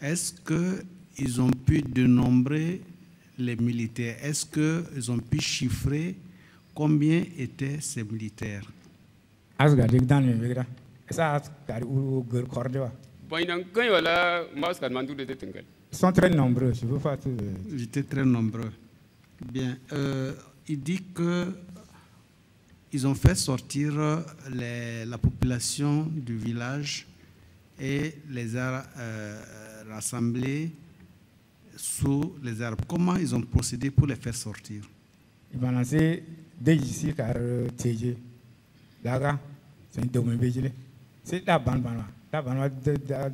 Est-ce qu'ils ont pu dénombrer les militaires? Est-ce qu'ils ont pu chiffrer combien étaient ces militaires? Asgard dans le béglé. Ça, ils sont très nombreux, je veux pas. Ils étaient très nombreux. Bien. Il dit qu'ils ont fait sortir la population du village et les a rassemblés sous les arbres. Comment ils ont procédé pour les faire sortir? Ils ont lancé des ici car TG. Là, c'est un domaine végétal. C'est la bande. La bande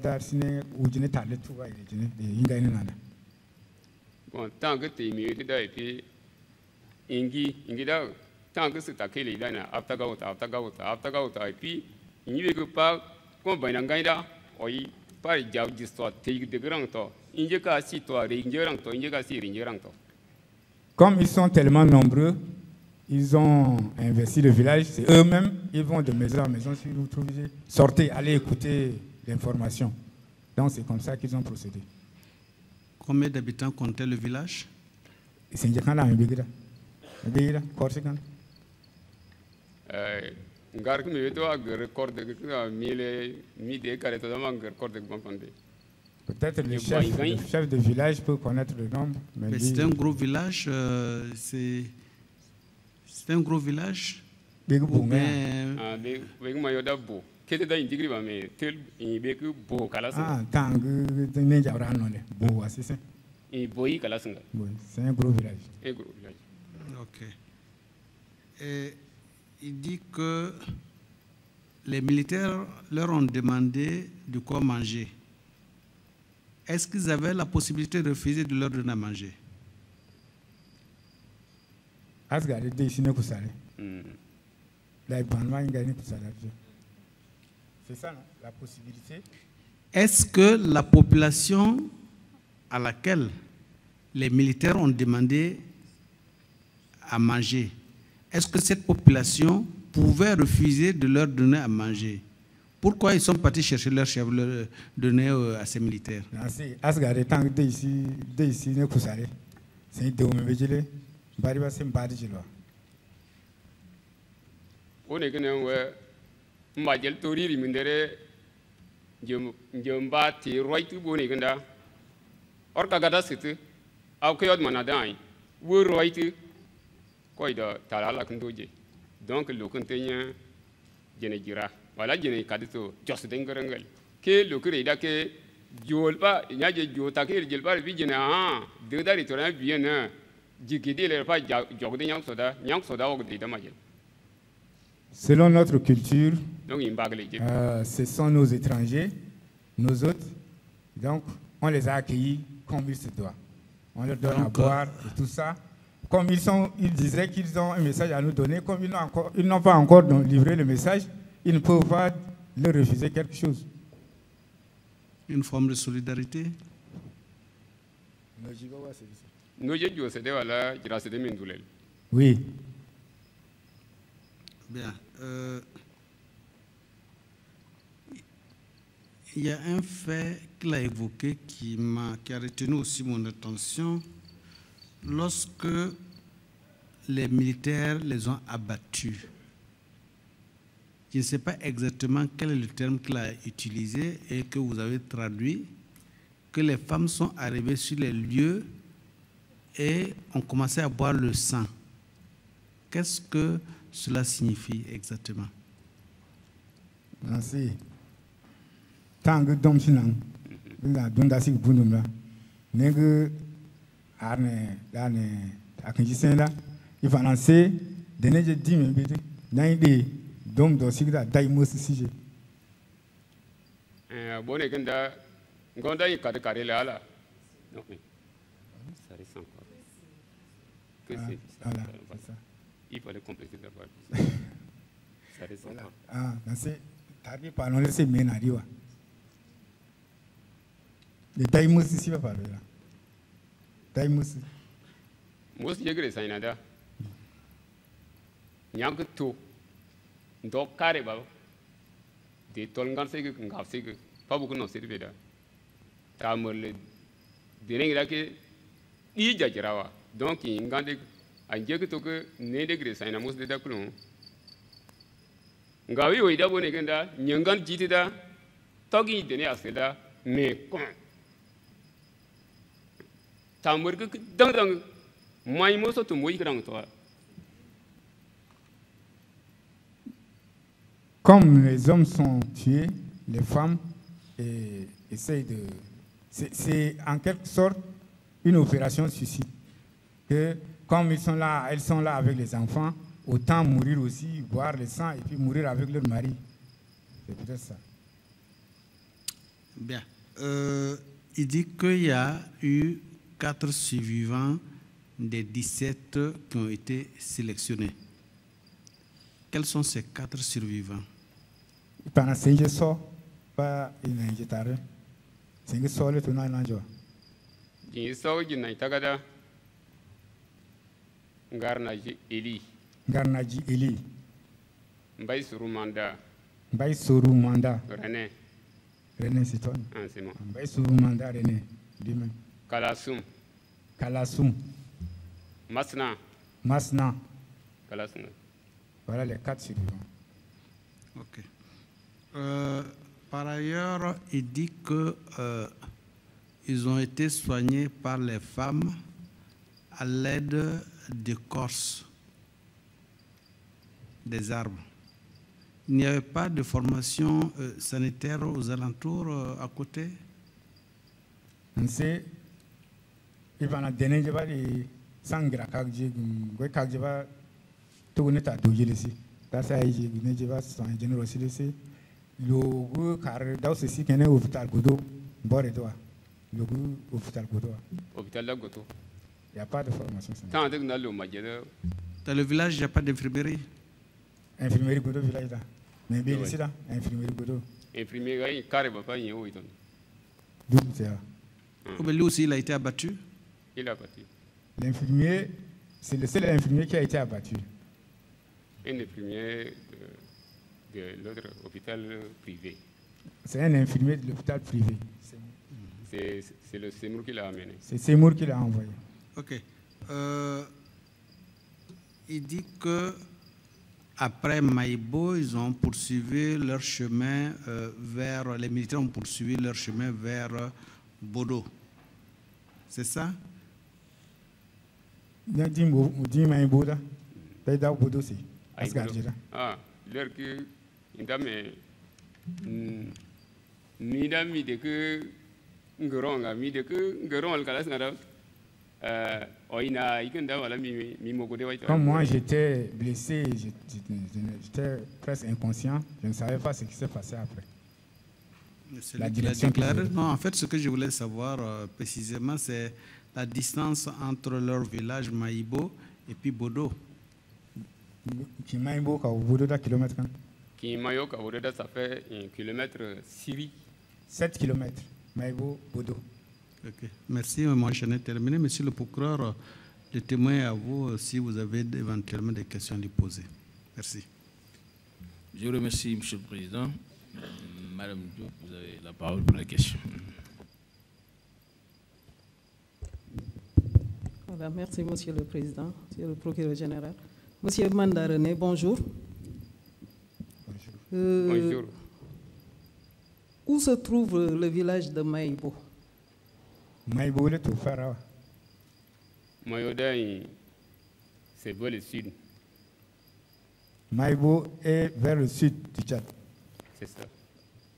d'Arsine ou d'une table tout va y bon, tant que tu es mieux, et puis Ingi, tant que c'est à quel il a after et puis il n'y a pas combien d'un gaïda, ou pas y a d'histoire, de grand temps. Il n'y a qu'à si toi, il n'y a qu'à si comme ils sont tellement nombreux, ils ont investi le village, c'est eux-mêmes, ils vont de maison en maison, si vous trouvez, sortez, allez écouter l'information. Donc c'est comme ça qu'ils ont procédé. Combien d'habitants comptait le village? C'est un peu peut-être le chef de village peut connaître le nombre. Mais c'est un gros village, c'est un gros village. C'est un gros village. Ok. Et il dit que les militaires leur ont demandé de quoi manger. Est-ce qu'ils avaient la possibilité de refuser de leur donner à manger? C'est ça, non? La possibilité. est-ce que la population à laquelle les militaires ont demandé à manger, est-ce que cette population pouvait refuser de leur donner à manger? Pourquoi ils sont partis chercher leur chef, leur donner à ces militaires? Donc le contenu voilà jene kadito jos dengerengal ke le kreda ke jolba nyaje jota ke jelba bi jene de dari to na bien na jikidi le pa jogde nyang soda o de maje. Selon notre culture, donc ce sont nos étrangers, nos hôtes, donc on les a accueillis comme il se doit. On leur donne à boire et tout ça. Comme ils disaient qu'ils ont un message à nous donner, comme ils n'ont pas encore livré le message, ils ne peuvent pas leur refuser quelque chose. Une forme de solidarité. Oui. Bien. Il y a un fait qu'il a évoqué qui a retenu aussi mon attention. Lorsque les militaires les ont abattus, je ne sais pas exactement quel est le terme qu'il a utilisé et que vous avez traduit, que les femmes sont arrivées sur les lieux et ont commencé à boire le sang. Qu'est-ce que cela signifie exactement? Merci. Tant que dom sinang, dondasi bunumla, nègre arne akinjisela, il va lancer des nègres 10 minutes, n'aide dom dosigda daimos sije. Bonne ganda, gonda y carré là. Non mais ça reste encore. Que c'est ça? Il fallait compléter d'abord. Ça reste encore. Ah, c'est tardi par non laisser menariwa. Le daimos ici va parler là. Daimos. Moi je gré ça inada. Nyang to. Do carré ba. De tolngan se que ngaf se que pas beaucoup non c'est beda. Ta morle dene là que i jajirawa. Donc ingande anje que to que ne de gré ça ina mos de da kulon. Ngawi oida bone ganda nyangan jitida togi dene aseda me kon. Tamur que dang mai moso tu moi grang to. Comme les hommes sont tués, les femmes essayent de... C'est en quelque sorte une opération suicide. Que comme elles sont là avec les enfants, autant mourir aussi, boire le sang et puis mourir avec leur mari. C'est peut-être ça. Bien. Il dit qu'il y a eu 4 survivants des 17 qui ont été sélectionnés. Quels sont ces 4 survivants? Pendant 5 jours, pas une injectare. 5 jours, le tournoi n'a pas. Il sort du Naitagada. Garnaji Eli. Garnaji Eli. Mbaye Surumanda. Mbaye Surumanda. René. René, c'est toi. Ah, c'est moi. Mbaye Surumanda, René. Lui-même. Kalasum. Kalasum. Masna. Masna. Kalasum. Voilà les 4 survivants. Ok. Par ailleurs, il dit que ils ont été soignés par les femmes à l'aide d'écorces des arbres. Il n'y avait pas de formation sanitaire aux alentours à côté? On sait, il va en donner des sangra kagji, kagjiba, tout n'est pas doué ici. That's why il n'est pas sans générosité ici. Le car dans ce site, il y a un hôpital Godo, Boredoa. Le hôpital Godo. Hôpital de Godo. Il n'y a pas de formation sanitaire. Dans le village, il n'y a pas d'infirmerie? Infirmerie Godo, village là. Mais bien ici là, infirmerie Godo. infirmier ga yi kare ba fa yi o iton. D'où c'est là. Oh, mais lui aussi, il a été abattu. Il a parti. L'infirmier, c'est le seul infirmier qui a été abattu. Un infirmier de l'autre hôpital privé. C'est un infirmier de l'hôpital privé. C'est le Seymour qui l'a amené. C'est Seymour qui l'a envoyé. Ok. Il dit que après Maïbo, ils ont poursuivi leur chemin vers, les militaires ont poursuivi leur chemin vers Bodo. C'est ça? Ah, l'heure que indame mida mi de que ngoronga mi de que ngorong kalas ngara oina ikenda wala mi mogode wa. Comme moi j'étais blessé, j'étais presque inconscient, je ne savais pas ce qui s'est passé après. La direction déclaré. Non, en fait, ce que je voulais savoir précisément, c'est la distance entre leur village Maïbo et puis Bodo. Maïbo, Bodo, kilomètre. Maïbo, Bodo, ça fait 1 kilomètre Syrie. 7 kilomètres, Maïbo, Bodo. Ok, merci. Moi, je n'ai terminé. Monsieur le procureur, le témoin est à vous si vous avez éventuellement des questions à lui poser. Merci. Je vous remercie, Monsieur le Président. Madame Diop, vous avez la parole pour la question. Voilà, merci, Monsieur le Président, Monsieur le Procureur général. Monsieur Manda René, bonjour. Bonjour. Où se trouve le village de Maïbo? Maïbo, le tout Pharaon. Maïbo, c'est vers le sud. Maïbo est vers le sud du Tchad. C'est ça.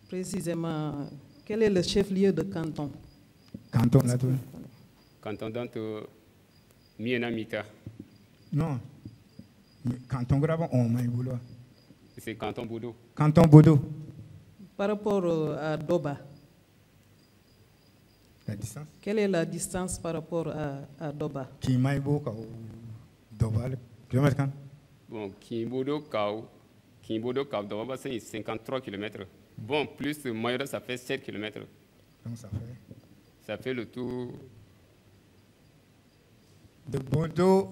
Précisément, quel est le chef-lieu de canton? Canton, là, tout. Canton d'Anto Mienamita. Non. Canton Grabon, on Maïbo, là. C'est canton Bodo. Canton Bodo. Par rapport à Doba. La distance? Quelle est la distance par rapport à Doba? Qui Maïbo, Doba, kilomètre quand? Bon, Kimbodo, Doba, c'est 53 km. Bon, plus Mayoda, ça fait 7 km. Donc ça fait le tour. De Bodo,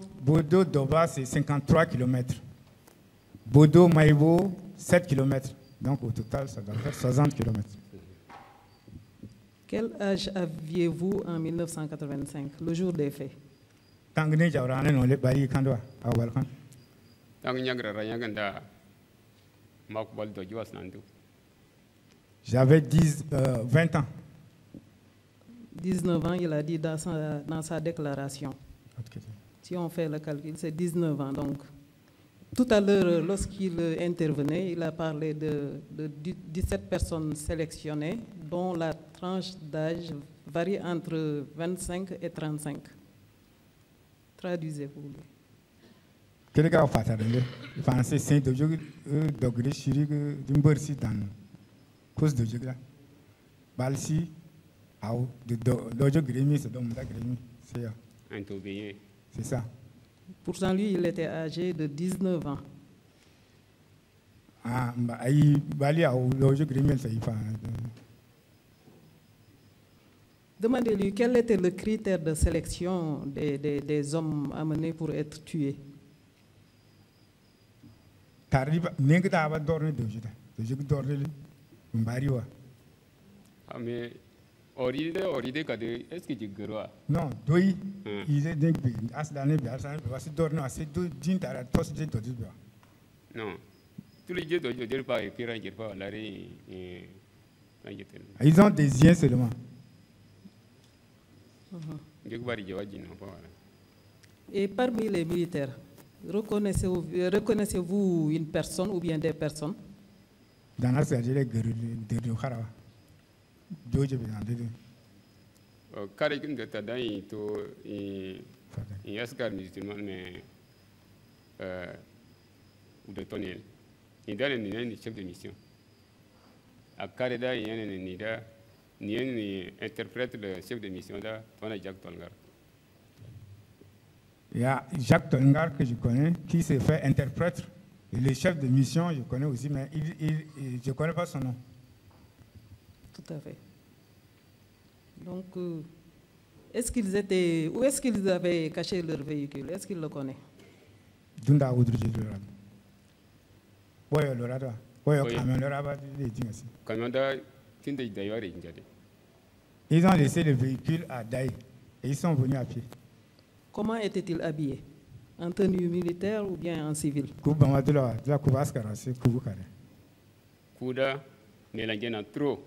Doba, c'est 53 km. Bodo, Maïbo, 7 km. Donc au total, ça doit faire 60 km. Quel âge aviez-vous en 1985, le jour des faits? J'avais 20 ans. 19 ans, il a dit dans sa déclaration. Okay. Si on fait le calcul, c'est 19 ans. Donc, tout à l'heure, lorsqu'il intervenait, il a parlé de 17 personnes sélectionnées, dont la tranche d'âge varie entre 25 et 35. Traduisez-vous. Quel est le cas de français saint de Dieu de Chirig d'Imbersi dans cause de Dieu? Balsi, de Dojo Grémy, c'est donc la Grémy. C'est ça. Pourtant, lui, il était âgé de 19 ans. Ah, Bali a Dojo Grémy, c'est pas. Demandez-lui quel était le critère de sélection des hommes amenés pour être tués. Ah, mais est-ce que tu crois? Non, oui, il est dingue. Non, tous les dieux ne disent pas et puis ils ont des yeux seulement. Et parmi les militaires, reconnaissez-vous une personne ou bien des personnes? Dans la chef de mission. À Canada, il y a un interprète le chef de mission là, Jacques Tolngar. Il y a Jacques Tolngar que je connais qui s'est fait interprète. Et le chef de mission, je connais aussi, mais je ne connais pas son nom. Tout à fait. Donc, est-ce qu'ils étaient... Où est-ce qu'ils avaient caché leur véhicule? Est-ce qu'il le connaît? Dunda Oudri Lorab. Ouais, Lorada. Ouais, Oui. camion Loraba, les gens aussi. Kamanda tinde d'ailleurs injade. Ils ont laissé le véhicule à Daï et ils sont venus à pied. Comment étaient-ils habillés? En tenue militaire ou bien en civil? Koubama de la Koubaskara, c'est Koubukare. Kuda nelangena trop.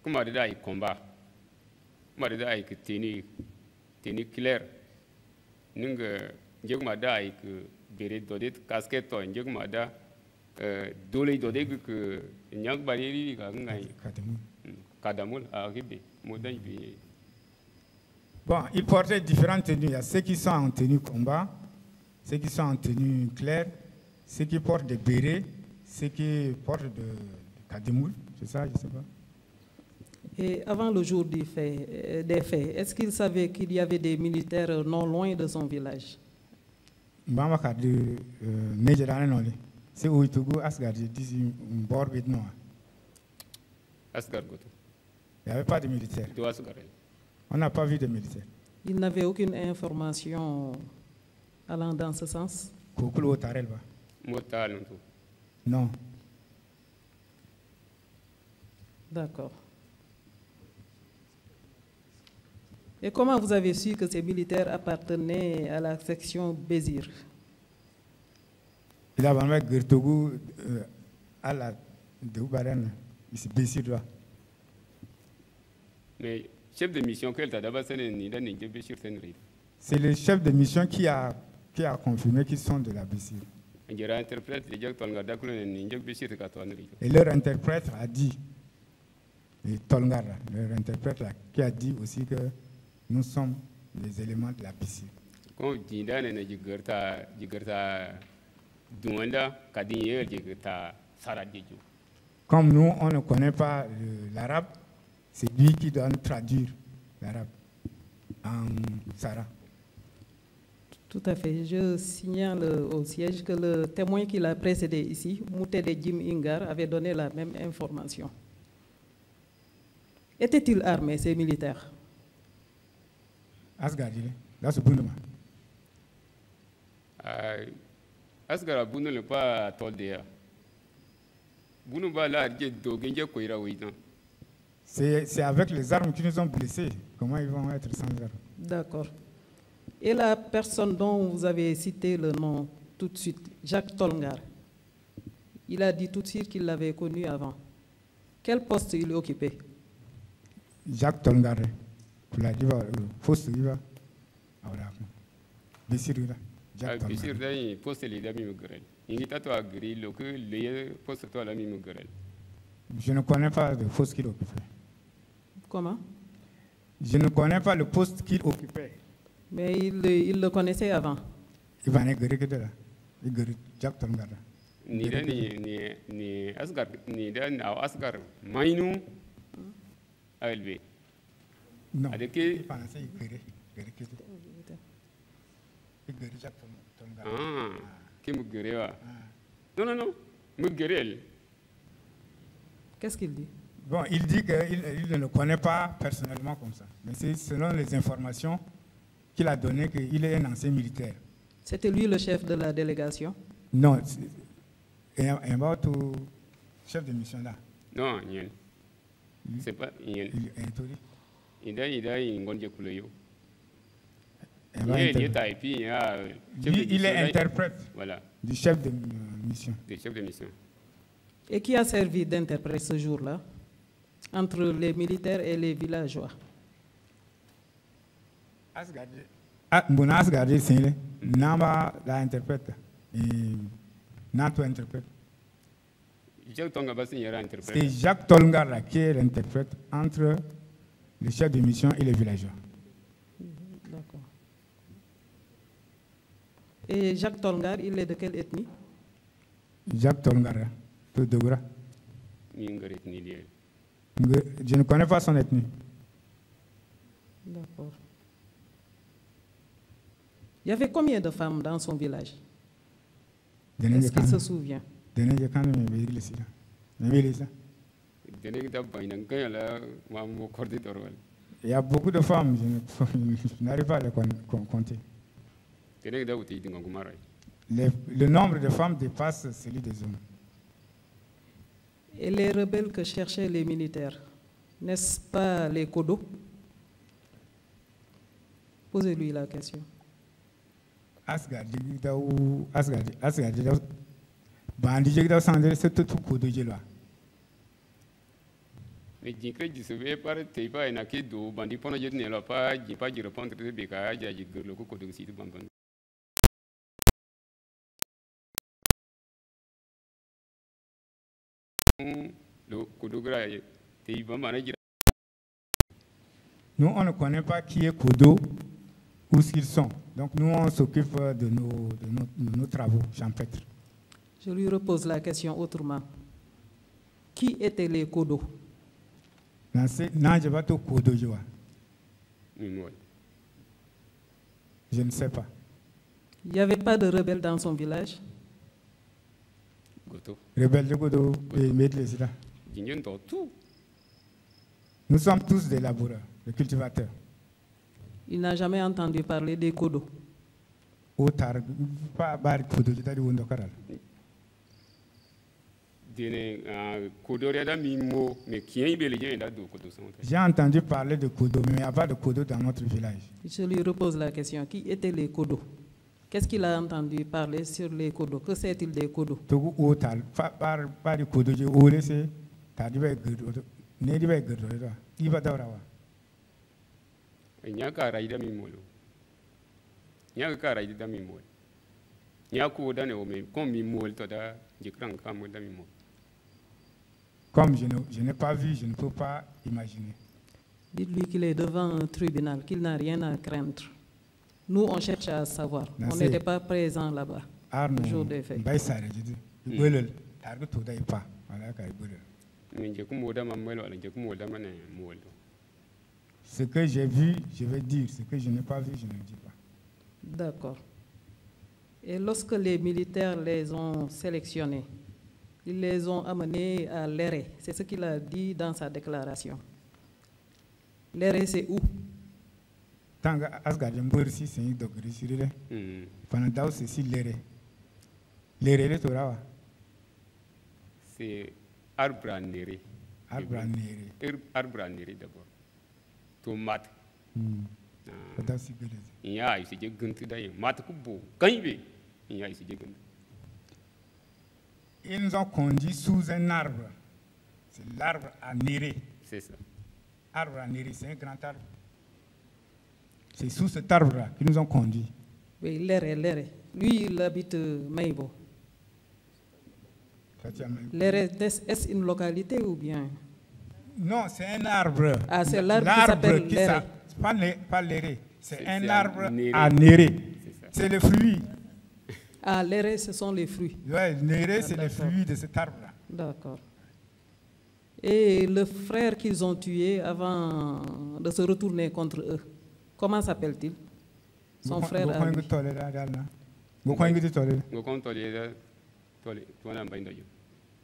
Kuma da ai combat. Kuma da ai teni clair. Ninga jegma da ai que bere dodet casquette to jegma da dole dodet que nyag bariri ga ngai kadamul arrivé modan bi. Bon, ils portaient différentes tenues. Il y a ceux qui sont en tenue combat, ceux qui sont en tenue claire, ceux qui portent des bérets, ceux qui portent de kademoul, c'est ça, je ne sais pas. Et avant le jour des faits, est-ce qu'il savait qu'il y avait des militaires non loin de son village? Mbama kade nejerane noli. C'est où il togo asgard d'ici un bord bidno. Asgar goto. Il n'y avait pas de militaires. Do asgar. On n'a pas vu de militaires. Il n'avait aucune information allant dans ce sens? Kokulo tarelba. Motal. Non. D'accord. Et comment vous avez su que ces militaires appartenaient à la section Bézir? Il a vraiment Gertogu à la de Oubarène, ici Bessir. Mais chef de mission que t'as d'abord c'est C'est le chef de mission qui a confirmé qu'ils sont de la Bessir. Et leur interprète a dit, et Tolngara, leur interprète là, qui a dit aussi que nous sommes les éléments de la Bessir. Comme nous, on ne connaît pas l'arabe, c'est lui qui doit nous traduire l'arabe en Sara. Tout à fait. Je signale au siège que le témoin qui l'a précédé ici, Moutede Jim Ingar, avait donné la même information. Étaient-ils armés, ces militaires? Asgardile, là c'est Boundouma. Asgara Bounou le pas toldéa. Bounouba là, c'est avec les armes qui nous ont blessés. Comment ils vont être sans armes? D'accord. Et la personne dont vous avez cité le nom tout de suite, Jacques Tolngar, il a dit tout de suite qu'il l'avait connu avant. Quel poste il occupait? Jacques Tolngar, pour la diva, poste diva. Voilà. Bessirida. Jacques Tolngar. Bessirida, poste l'ida mimogrel. Il est à toi gris, le que les postes toi la mimogrel. Je ne connais pas le poste qu'il occupait. Comment? Je ne connais pas le poste qu'il occupait. Mais il le connaissait avant. Il va négocier que de là. Il guérit Jacques Tolngar. Ni Asgar, ni Dan au Asgar, Mainu, ALB. Non. Avec qui? Il pensait qu'il guérit. Il guérit Jacques Tolngar. Ah, qui me guérit? Non, me guérit. Qu'est-ce qu'il dit? Bon, il dit qu'il ne le connaît pas personnellement comme ça. Mais c'est selon les informations qu'il a données qu'il est un ancien militaire. C'était lui le chef de la délégation? Non, un autre chef de mission là. Non, c'est pas il est interprète. Voilà. Du chef de mission. Et qui a servi d'interprète ce jour-là entre les militaires et les villageois? Asgardé, c'est Namba l'interprète. Nato interprète. C'est Jacques Tolngar qui est l'interprète entre le chef de mission et les villageois. D'accord. Et Jacques Tolngar, il est de quelle ethnie? Jacques Tolngar, de Dogra. Je ne connais pas son ethnie. D'accord. Il y avait combien de femmes dans son village? Est-ce qu'il se souvient? Il y a beaucoup de femmes, je n'arrive pas à les compter. Le nombre de femmes dépasse celui des hommes. Et les rebelles que cherchaient les militaires, n'est-ce pas les Kodo? Posez-lui la question. Mais jinkre jisobe par teiba enaki do bandi pono jet ne la pa jipa ji répondre de beka ja ji gerlo ko do si bamban lo kodogra teiba mana ji. Nous, on ne connaît pas qui est Kodo ou ce qu'ils sont. Donc, nous, on s'occupe de nos travaux champêtres. Je lui repose la question autrement. Qui étaient les Kodo? Je ne sais pas. Il n'y avait pas de rebelles dans son village? Rebelles de Kodo, nous sommes tous des laboureurs, des cultivateurs. Il n'a jamais entendu parler des Kodo. J'ai entendu parler de Kodo, mais il n'y a pas de Kodo dans notre village. Je lui repose la question. Qui étaient les Kodo? Qu'est-ce qu'il a entendu parler sur les Kodo? Que sait-il des Kodo? Comme je n'ai pas vu, je ne peux pas imaginer. Dites-lui qu'il est devant un tribunal, qu'il n'a rien à craindre. Nous, on cherche à savoir. On n'était pas présents là-bas le jour des faits. Ce que j'ai vu, je vais dire. Ce que je n'ai pas vu, je ne dis pas. D'accord. Et lorsque les militaires les ont sélectionnés, ils les ont amenés à Léré. C'est ce qu'il a dit dans sa déclaration. Léré, c'est où? C'est Arbranéré. Arbranéré d'abord. Tomate. Il y a ici des guntes d'ailleurs. Mat kubo. Kaïbe. Il y a ici des guntes. Ils nous ont conduits sous un arbre. C'est l'arbre à Néré. C'est ça. Arbre à Néré, c'est un grand arbre. C'est sous cet arbre-là qu'ils nous ont conduits. Oui, Léré. Lui, il habite Maïbo. Léré, est-ce une localité ou bien? Non, c'est un arbre. Ah, c'est l'arbre qui s'appelle Léré. Pas Léré. C'est un arbre à Néré. C'est le fruit. Ah, Léré, ce sont les fruits. Oui, Néré, c'est les fruits de cet arbre-là. D'accord. Et le frère qu'ils ont tué avant de se retourner contre eux, comment s'appelle-t-il? Son frère à lui.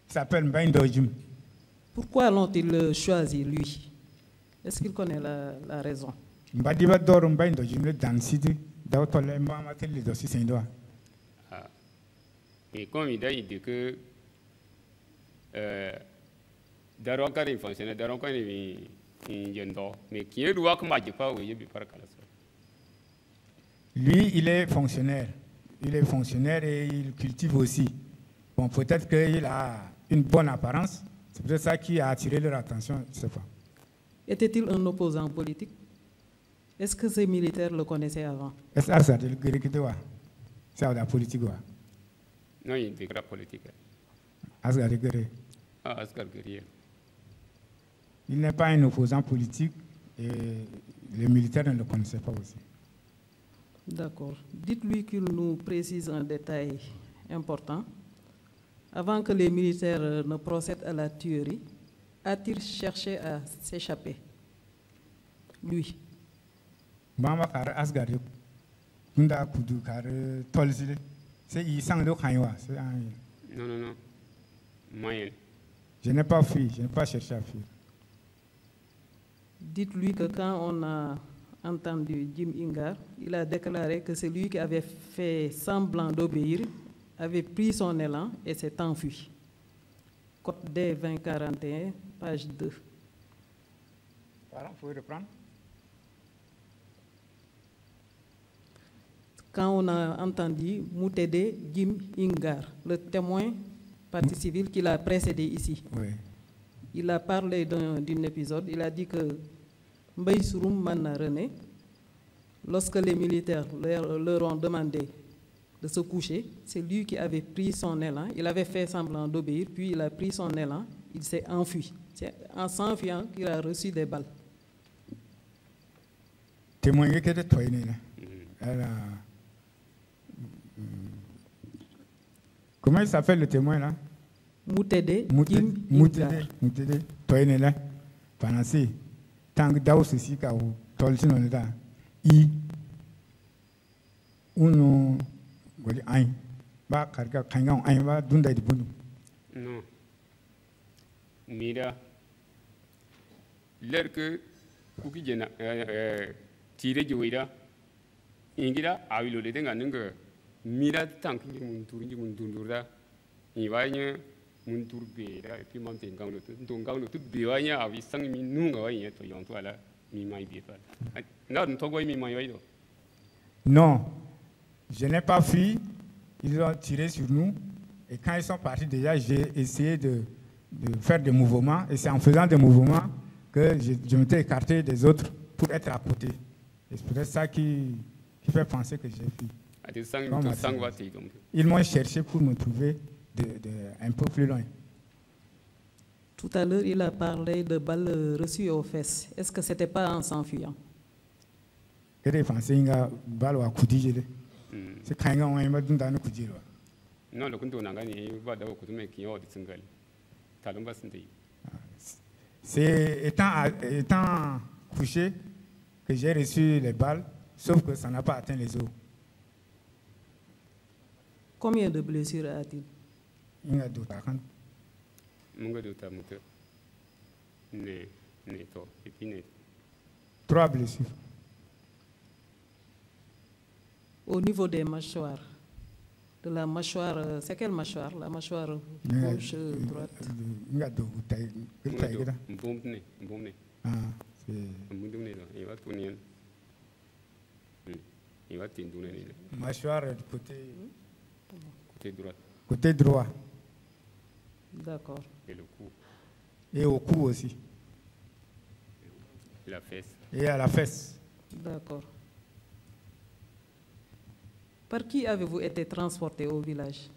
Il s'appelle Mbaindojum. Pourquoi l'ont-ils choisi, lui? Est-ce qu'il connaît la raison? Et comme il a dit que Daronka est fonctionnaire, Daronka est mais qui est droit comme pas lui, il est fonctionnaire. Il est fonctionnaire et il cultive aussi. Bon, peut-être qu'il a une bonne apparence. C'est peut-être ça qui a attiré leur attention, je ne sais pas. Était-il un opposant politique? Est-ce que ces militaires le connaissaient avant? Est-ce que c'est la politique? Non, il est une politique. Il n'est pas un opposant politique et les militaires ne le connaissaient pas aussi. D'accord. Dites-lui qu'il nous précise un détail important. Avant que les militaires ne procèdent à la tuerie, a-t-il cherché à s'échapper? Lui. Non. Moyen. Je n'ai pas fui, je n'ai pas cherché à fuir. Dites-lui que quand on a entendu Jim Ingar, il a déclaré que c'est lui qui avait fait semblant d'obéir, avait pris son élan et s'est enfui. Code D 2041, page 2. Pardon, vous pouvez reprendre? Quand on a entendu Moutede Jim Ingar, le témoin partie civile qui l'a précédé ici. Oui. Il a parlé d'un épisode, il a dit que Mbaye Souroum Manna René, lorsque les militaires leur ont demandé de se coucher, c'est lui qui avait pris son élan, il avait fait semblant d'obéir, puis il a pris son élan, il s'est enfui. C'est en s'enfuyant qu'il a reçu des balles. Témoin qui était toi, comment il s'appelle le témoin là? Moutede Jim Ingar. Moutede, toi, il est là. Pendant ce temps que Daou ceci, quand vous tolchez on est là, uno, voilà, un, bah, carga, kangan, un, bah, dunda de bunu. Non. Mira. L'air que, Kuki Jena, tiré Joïda, Ingira, a eu le dédain à Nunga. Mira, tant que mon tour, il va y avoir mon tour B, et puis mon gang le tout béoigna, avec 5 minutes, et puis on doit là, mi mai bien. Non, ne t'en mi mai. Non, je n'ai pas fui, ils ont tiré sur nous, et quand ils sont partis déjà, j'ai essayé de faire des mouvements, et c'est en faisant des mouvements que je m'étais écarté des autres pour être à côté. Et c'est peut-être ça qui fait penser que j'ai fui. Ils m'ont cherché pour me trouver un peu plus loin. Tout à l'heure, il a parlé de balles reçues aux fesses. Est-ce que ce n'était pas en s'enfuyant? C'est quand on m'a donné un coup de non, le compte n'a gagné, va d'avoir coutume qui ont des singles. Talon Bassenti. C'est étant couché que j'ai reçu les balles, sauf que ça n'a pas atteint les os. Combien de blessures a-t-il? Il y a d'autres. Munga d'autres moteurs. Neto, et puis net. 3 blessures. Au niveau des mâchoires, de la mâchoire, c'est quelle mâchoire? La mâchoire gauche, droite? Il y a d'autres. Un bon nez. Ah, c'est un bon nez. Il va tourner. Il va tourner. Mâchoire du côté droit. Côté droit. D'accord. Et le cou. Et au cou aussi. La fesse. Et à la fesse. D'accord. Par qui avez-vous été transporté au village?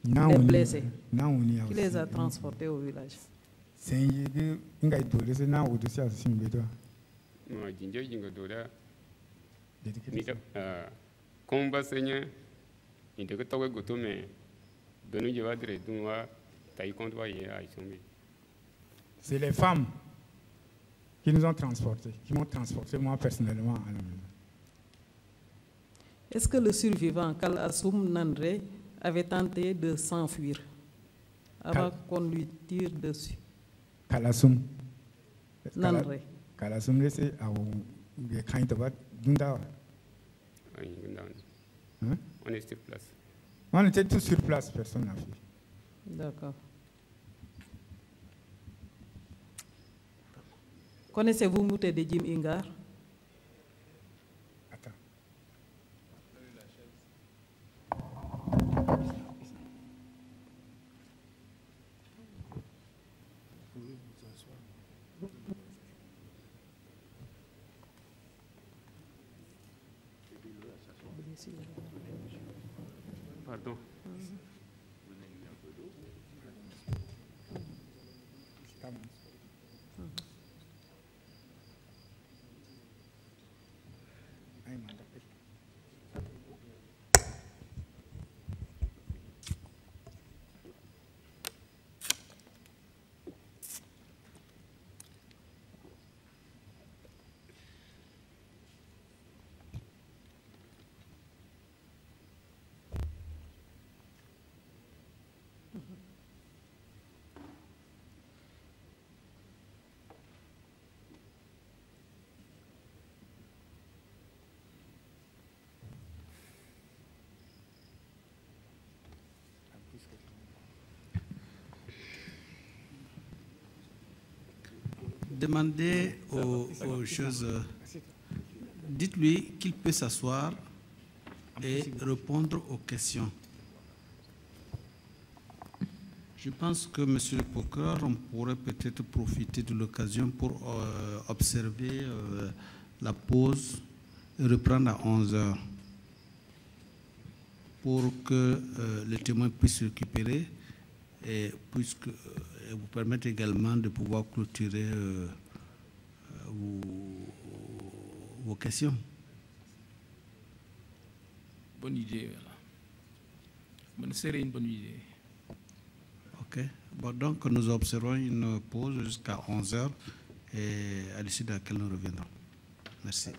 Les blessés. Qui les a transportés au village? C'est les femmes qui nous ont transportés, qui m'ont transporté moi personnellement à la maison. Est-ce que le survivant Kal Assoum Nandré avait tenté de s'enfuir avant qu'on lui tire dessus? Kal Assoum Nandré. Kal Assoum, c'est on est sur place. On était tous sur place, personne n'a fui. D'accord. Connaissez-vous Moutede Jim Ingar? Attends. Pardon. demandez aux choses. Dites-lui qu'il peut s'asseoir et répondre aux questions. Je pense que, monsieur le procureur, on pourrait peut-être profiter de l'occasion pour observer la pause et reprendre à 11 heures pour que les témoins puissent récupérer et puisque vous permettre également de pouvoir clôturer vos questions. Bonne idée, voilà. C'est une bonne idée. Ok. Bon, donc nous observons une pause jusqu'à 11 heures et à l'issue de laquelle nous reviendrons. Merci.